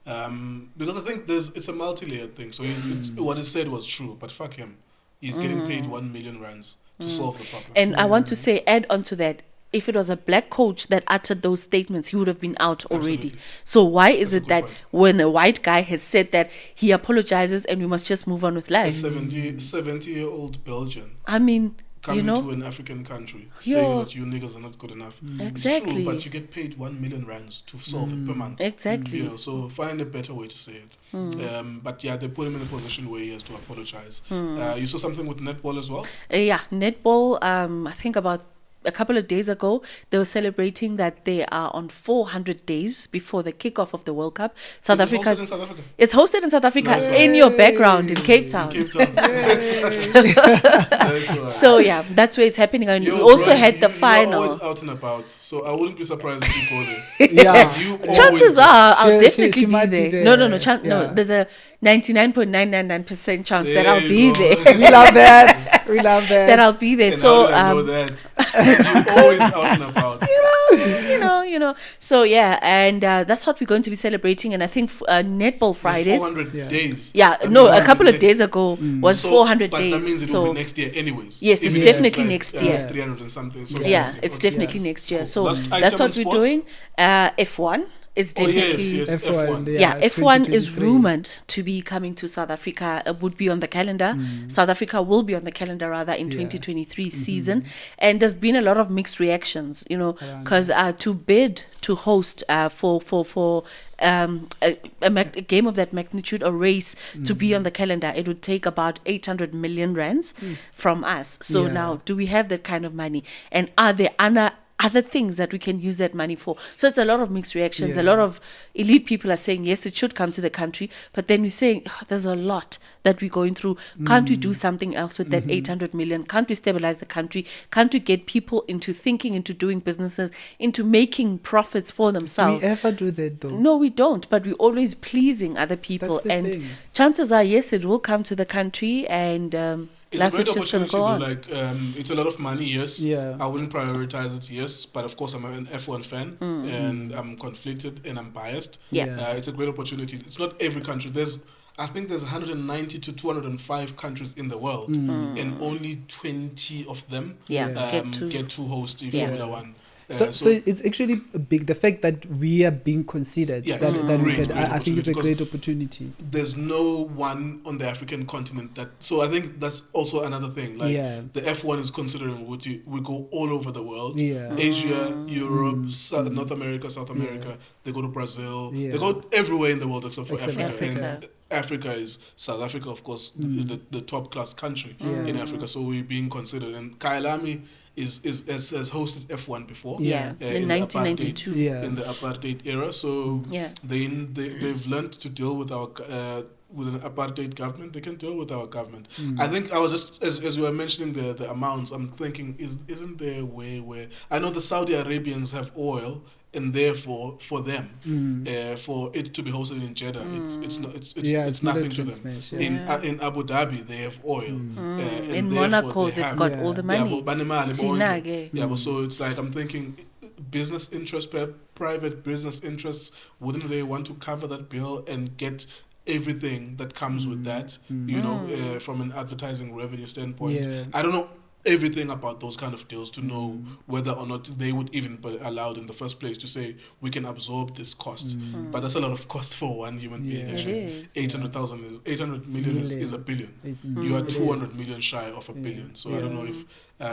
Because I think it's a multi-layered thing. So what he said was true, but fuck him. He's getting paid 1 million rands to solve the problem. And I want to say, add on to that, if it was a black coach that uttered those statements, he would have been out already. Absolutely. So why is it that point. when a white guy has said that, he apologizes and we must just move on with A life? 70-year-old Belgian. I mean, coming to an African country saying that you niggas are not good enough. Exactly. It's true, but you get paid 1 million rands to solve it per month. Exactly. You know, so find a better way to say it. But yeah, they put him in a position where he has to apologize. You saw something with netball as well? Netball, I think about a couple of days ago, they were celebrating that they are on 400 days before the kickoff of the World Cup. Is it hosted in South Africa? It's hosted in South Africa, Nice one. in your background in Cape Town. Cape Town. Nice one. So yeah, that's where it's happening. And Yo, we also bro, had the You're final. always out and about, so I wouldn't be surprised if you go there. Yeah. You Chances always go. are I'll She definitely might be be there. there. No. No, Yeah. there's a 99.999% chance that There I'll you be go. there. We love that. We love that. That I'll be there. And So how did I know that? You're always out and about. you know. So yeah, and that's what we're going to be celebrating. And I think Netball Fridays. 400 Yeah. days. Yeah, That no, means a couple of next- days ago was So- 400 but days. that means it so will be next year anyways. Yes, it's Even if definitely next year. 300 and something. So yeah, next year. it's Okay. definitely next year. Cool. So Last that's item what in we're sports? doing. F1 is Oh, definitely. yes, F1. Yeah, F1 is 2023. rumored to be coming to South Africa, would be on the calendar. South Africa will be on the calendar rather in 2023 season. And there's been a lot of mixed reactions, because to bid to host for a game of that magnitude, a race to be on the calendar, it would take about 800 million rands from us. So Yeah. now, do we have that kind of money? And are there other things that we can use that money for? So it's a lot of mixed reactions. A Yeah. lot of elite people are saying, yes, it should come to the country. But then we're saying, there's a lot that we're going through. Can't we do something else with that 800 million? Can't we stabilize the country? Can't we get people into thinking, into doing businesses, into making profits for Do themselves? we ever do that though? No, we don't. But we're always pleasing other people. That's the And thing. chances are, yes, it will come to the country. And It's a life great is just going to opportunity, go though. on. It's a lot of money, yes. Yeah. I wouldn't prioritize it, yes. But of course, I'm an F1 fan, and I'm conflicted and I'm biased. Yeah. It's a great opportunity. It's not every country. I think there's 190 to 205 countries in the world, and only 20 of them get to host the Formula One. So it's actually big. The fact that we are being considered, Yeah, that, it's a that we great, can, great I think it's a opportunity great opportunity. there's no one on the African continent that. So I think that's also another thing. Like the F1 is considering we go all over the world. Yeah. Asia, Europe, North America, South America. They go to Brazil. Yeah. They go everywhere in the world except for Except Africa. Africa. And Africa is South Africa, of course, the top class country in Africa. So we're being considered. And Kailami has hosted F1 before. Yeah, in 1992. In the apartheid era. So they've learned to deal with our with an apartheid government. They can deal with our government. I think I was just as you were mentioning the amounts, I'm thinking isn't there a way where I know the Saudi Arabians have oil, and therefore for them for it to be hosted in Jeddah, it's nothing to them. In Abu Dhabi they have oil. And in therefore Monaco they they've have, got all the money. But so it's like I'm thinking business interests, private business interests, wouldn't they want to cover that bill and get everything that comes with that, from an advertising revenue standpoint? I don't know everything about those kind of deals to know whether or not they would even be allowed in the first place to say we can absorb this cost. But that's a lot of cost for one human being. Actually, 800 million is a billion. You are 200 million shy of a billion. So I don't know if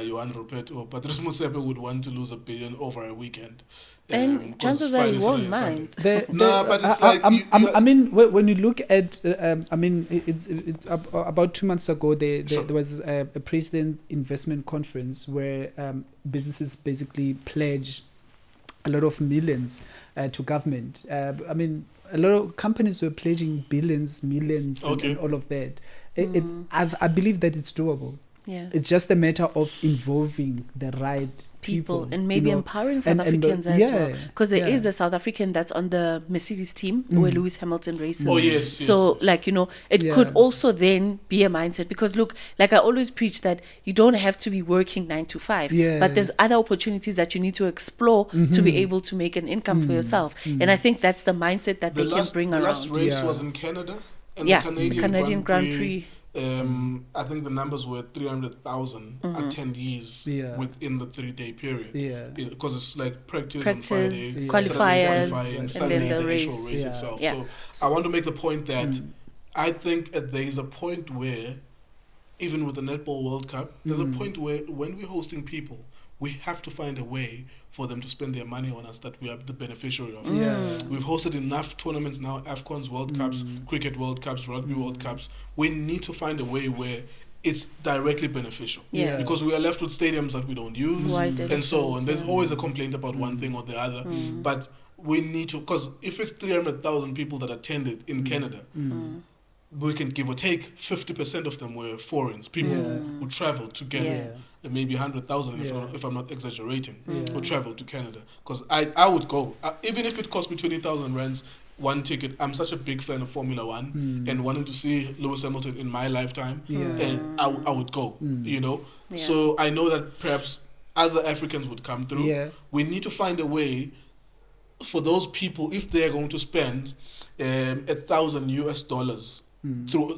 Johan Rupert or Patrice Motsepe would want to lose a billion over a weekend. And chances are he won't mind. But it's like I mean, when you look at, it's about 2 months ago there was a president investment conference where businesses basically pledge a lot of millions to government. A lot of companies were pledging billions, millions, and all of that. I believe that it's doable. Yeah. It's just a matter of involving the right people and maybe empowering South Africans as well. Because there is a South African that's on the Mercedes team where Lewis Hamilton races. Oh, yes. So, it could also then be a mindset. Because, look, like I always preach that you don't have to be working 9 to 5. But there's other opportunities that you need to explore to be able to make an income for yourself. And I think that's the mindset that they can bring around. The last race was in Canada. And the Canadian Grand Prix. I think the numbers were 300,000 attendees within the 3-day period. Because it's like practice on Friday, qualifiers, and Sunday then the race. actual race itself. Yeah. So I want to make the point that I think there is a point where, even with the Netball World Cup, there's a point where when we're hosting people, we have to find a way for them to spend their money on us that we are the beneficiary of it. We've hosted enough tournaments now, AFCONs, World Cups, Cricket World Cups, Rugby World Cups. We need to find a way where it's directly beneficial. Yeah. Because we are left with stadiums that we don't use, Wide and so on. editions, There's yeah. always a complaint about one thing or the other, but we need to, because if it's 300,000 people that attended in Canada, we can give or take 50% of them were foreigners, people who traveled to Canada. And maybe 100,000 if I'm not exaggerating, who traveled to Canada. Because I would go, even if it cost me 20,000 rands one ticket. I'm such a big fan of Formula One and wanting to see Lewis Hamilton in my lifetime, and I would go, you know. So I know that perhaps other Africans would come through. We need to find a way for those people, if they're going to spend $1,000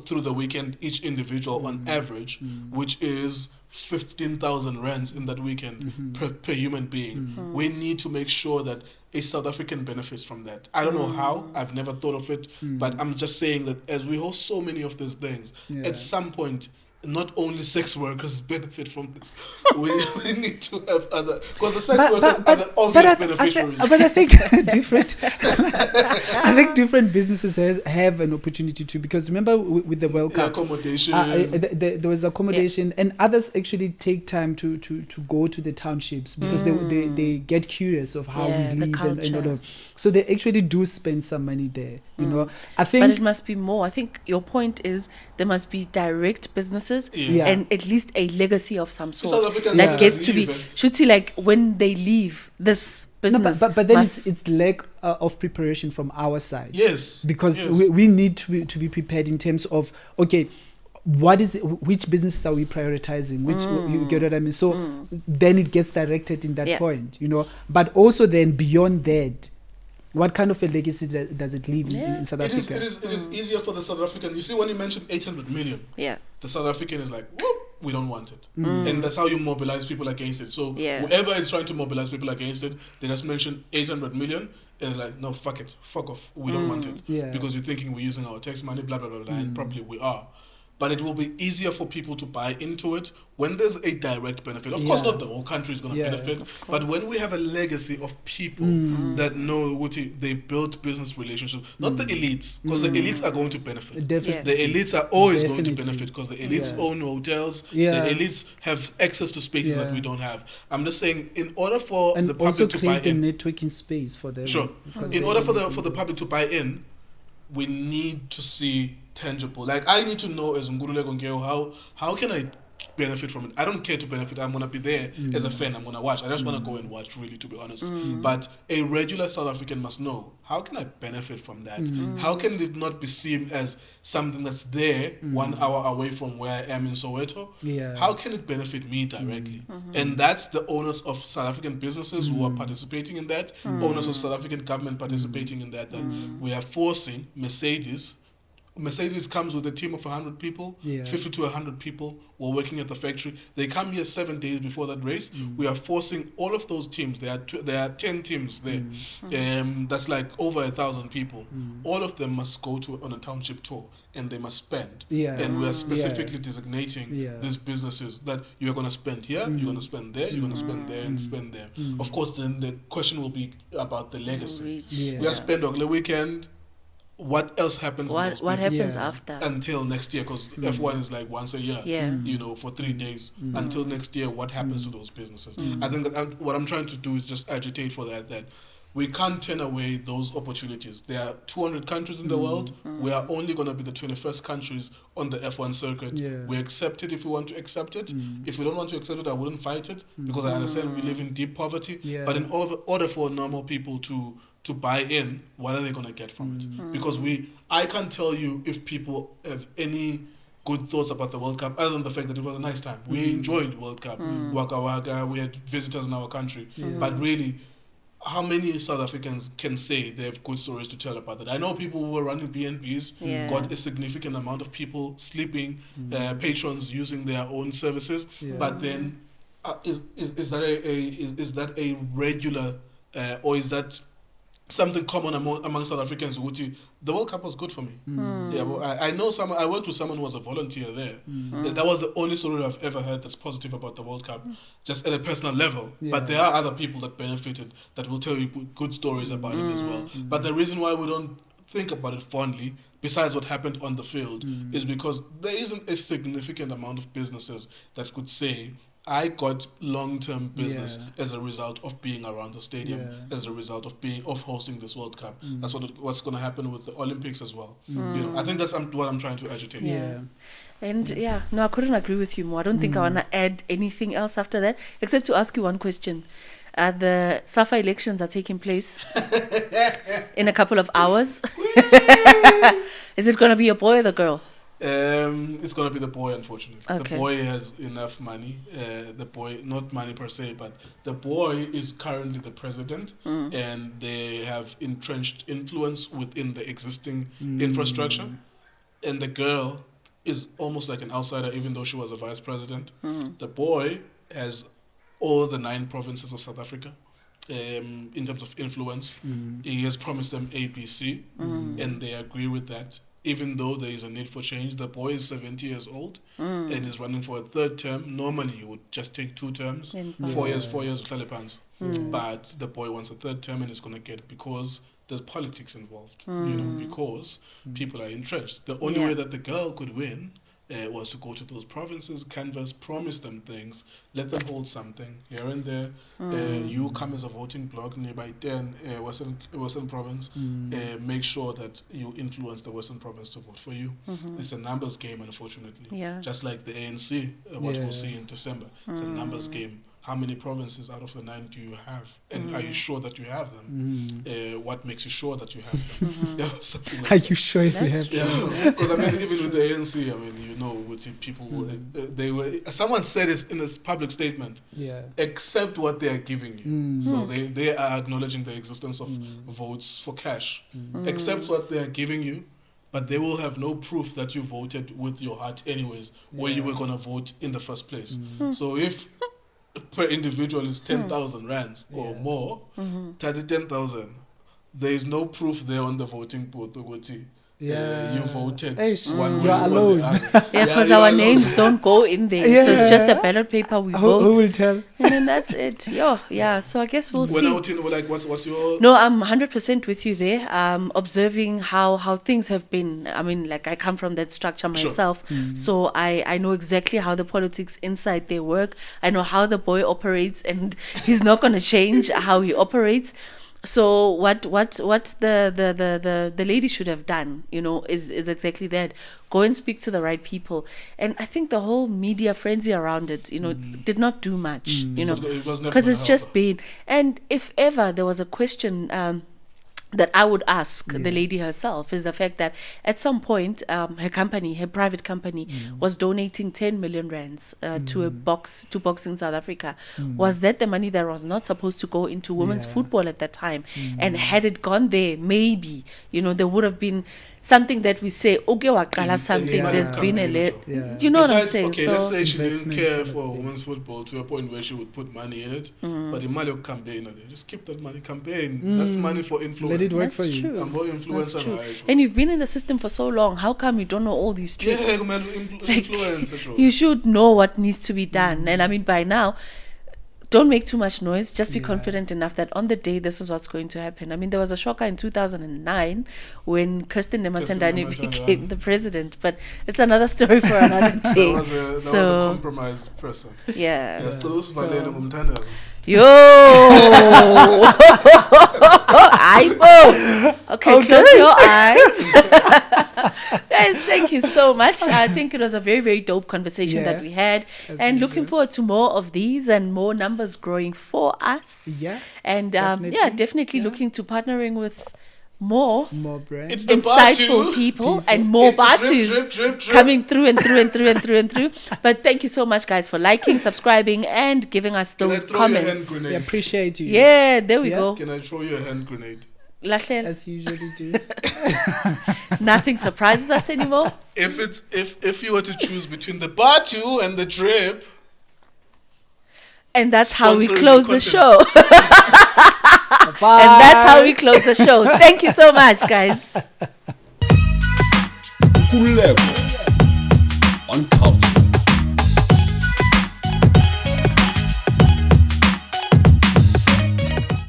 through the weekend, each individual on average, which is 15,000 rands in that weekend per human being. We need to make sure that a South African benefits from that. I don't know how, I've never thought of it, but I'm just saying that as we host so many of these things, at some point, not only sex workers benefit from this. We need to have other, because the sex workers are the obvious beneficiaries. But I think different. I think different businesses have an opportunity too. Because remember with the World Cup, accommodation. There was accommodation, and others actually take time to go to the townships because they get curious of how we live and all of. So they actually do spend some money there. You know, I think. But it must be more. I think your point is there must be direct businesses and at least a legacy of some sort that gets to be. Should see like when they leave this business. No, but then it's lack of preparation from our side. Yes, because we need to be prepared in terms of which businesses are we prioritizing? Which you get what I mean? So then it gets directed in that point, you know. But also then beyond that, what kind of a legacy does it leave in South Africa? It is easier for the South African. You see, when you mentioned 800 million, the South African is like, whoop, we don't want it. And that's how you mobilize people against it. So whoever is trying to mobilize people against it, they just mention 800 million, and it's like, no, fuck it, fuck off, we don't want it. Because you're thinking we're using our tax money, blah, blah, blah, blah, and probably we are. But it will be easier for people to buy into it when there's a direct benefit. Of course, not the whole country is going to benefit, but when we have a legacy of people that know what they built business relationships, not the elites, because the elites are going to benefit. Definitely. The elites are always going to benefit because the elites own hotels. The elites have access to spaces that we don't have. I'm just saying, in order for the public to buy in, create a networking space for them. Sure. In order for the public to buy in, we need to see tangible. Like, I need to know as Nkululeko, how can I benefit from it? I don't care to benefit. I'm gonna be there as a fan. I'm gonna watch. I just wanna go and watch, really, to be honest. But a regular South African must know, how can I benefit from that? How can it not be seen as something that's there 1 hour away from where I am in Soweto? How can it benefit me directly? And that's the owners of South African businesses who are participating in that, owners of South African government participating in that we are forcing Mercedes comes with a team of 100 people, 50 to 100 people who are working at the factory. They come here 7 days before that race. We are forcing all of those teams. There are 10 teams there. That's like over 1,000 people. All of them must go on a township tour, and they must spend. And we are specifically designating these businesses that you're going to spend here, you're going to spend there, you're going to spend there, and spend there. Of course, then the question will be about the legacy. We are spending on the weekend. What else happens? What happens after? Until next year, because F1 is like once a year, you know, for 3 days. Until next year, what happens to those businesses? I think that what I'm trying to do is just agitate for that we can't turn away those opportunities. There are 200 countries in the world. We are only going to be the 21st countries on the F1 circuit. We accept it if we want to accept it. If we don't want to accept it, I wouldn't fight it, because I understand we live in deep poverty. But in order for normal people to buy in, what are they going to get from it? Because I can't tell you if people have any good thoughts about the World Cup, other than the fact that it was a nice time. We enjoyed World Cup. Waka Waka, we had visitors in our country. But really, how many South Africans can say they have good stories to tell about that? I know people who were running BNBs, got a significant amount of people sleeping, patrons using their own services. But then, is that a regular, or is that something common among South Africans? The World Cup was good for me. But I know I worked with someone who was a volunteer there. That was the only story I've ever heard that's positive about the World Cup, just at a personal level. But there are other people that benefited that will tell you good stories about it as well. But the reason why we don't think about it fondly, besides what happened on the field, is because there isn't a significant amount of businesses that could say, I got long-term business as a result of being around the stadium, as a result of hosting this World Cup. That's what's going to happen with the Olympics as well. You know, I think that's what I'm trying to agitate. And no, I couldn't agree with you more. I don't think I want to add anything else after that, except to ask you one question. The SAFA elections are taking place in a couple of hours. Is it going to be a boy or the girl? It's going to be the boy, unfortunately. Okay. The boy has enough money. The boy, not money per se, but the boy is currently the president, and they have entrenched influence within the existing infrastructure. And the girl is almost like an outsider, even though she was a vice president. The boy has all the 9 provinces of South Africa. In terms of influence, he has promised them ABC, and they agree with that. Even though there is a need for change, the boy is 70 years old and is running for a 3rd term. Normally, you would just take 2 terms, 4 years with Talipans. But the boy wants a 3rd term, and it's going to get it because there's politics involved. You know, because people are entrenched. The only way that the girl could win was to go to those provinces, canvass, promise them things, let them hold something here and there. You come as a voting bloc nearby 10 Western Province, make sure that you influence the Western Province to vote for you. It's a numbers game, unfortunately. Just like the ANC, what we'll see in December. It's a numbers game. How many provinces out of the 9 do you have? And are you sure that you have them? What makes you sure that you have them? Something like Are you sure if you have them? Because I mean, even with the ANC, I mean, you know, with the people, they were. Someone said it in a public statement. Accept what they are giving you. So they are acknowledging the existence of votes for cash. Accept what they are giving you. But they will have no proof that you voted with your heart anyways, where you were going to vote in the first place. So if per individual is 10,000 rands or more, 10,000, there is no proof there on the voting booth. You voted one way you're or alone. the other. Because our names don't go in there. So it's just a ballot paper we vote. Who will tell? And then that's it. So I guess we'll see. What's your... No, I'm 100% with you there. Observing how things have been. I mean, like, I come from that structure myself. So I know exactly how the politics inside there work. I know how the boy operates, and he's not going to change how he operates. So what the lady should have done, you know, is exactly that. Go and speak to the right people. And I think the whole media frenzy around it, you know, did not do much, you know, because it's just been. And if ever there was a question that I would ask the lady herself, is the fact that at some point her private company was donating 10 million rands to boxing South Africa. Was that the money that was not supposed to go into women's football at that time? And had it gone there, maybe, you know, there would have been something that we say, okay, wakala something, there's been you know what I'm saying? Okay, so let's say she didn't care for women's football to a point where she would put money in it, but the money campaign, just keep that money campaign. That's money for influence. Let it work for you. True. I'm more influencer. That's true. And you've been in the system for so long. How come you don't know all these tricks? You should know what needs to be done. And I mean, by now, don't make too much noise. Just be confident enough that on the day this is what's going to happen. I mean, there was a shocker in 2009 when Kirsten Nematandani became the president, but it's another story for another day. That was a compromised person. Yo! Okay, close your eyes. Guys, thank you so much. I think it was a very, very dope conversation that we had. And looking forward to more of these and more numbers growing for us. And definitely looking to partnering with more brands, insightful people and more Bathus coming through and through. But thank you so much, guys, for liking, subscribing, and giving us those comments. We appreciate you. Yeah, there we go. Can I throw you a hand grenade? As you usually do. Nothing surprises us anymore. If you were to choose between the Bathu and the drip, and that's how we close the show. Bye. And that's how we close the show. Thank you so much, guys. Nkululeko.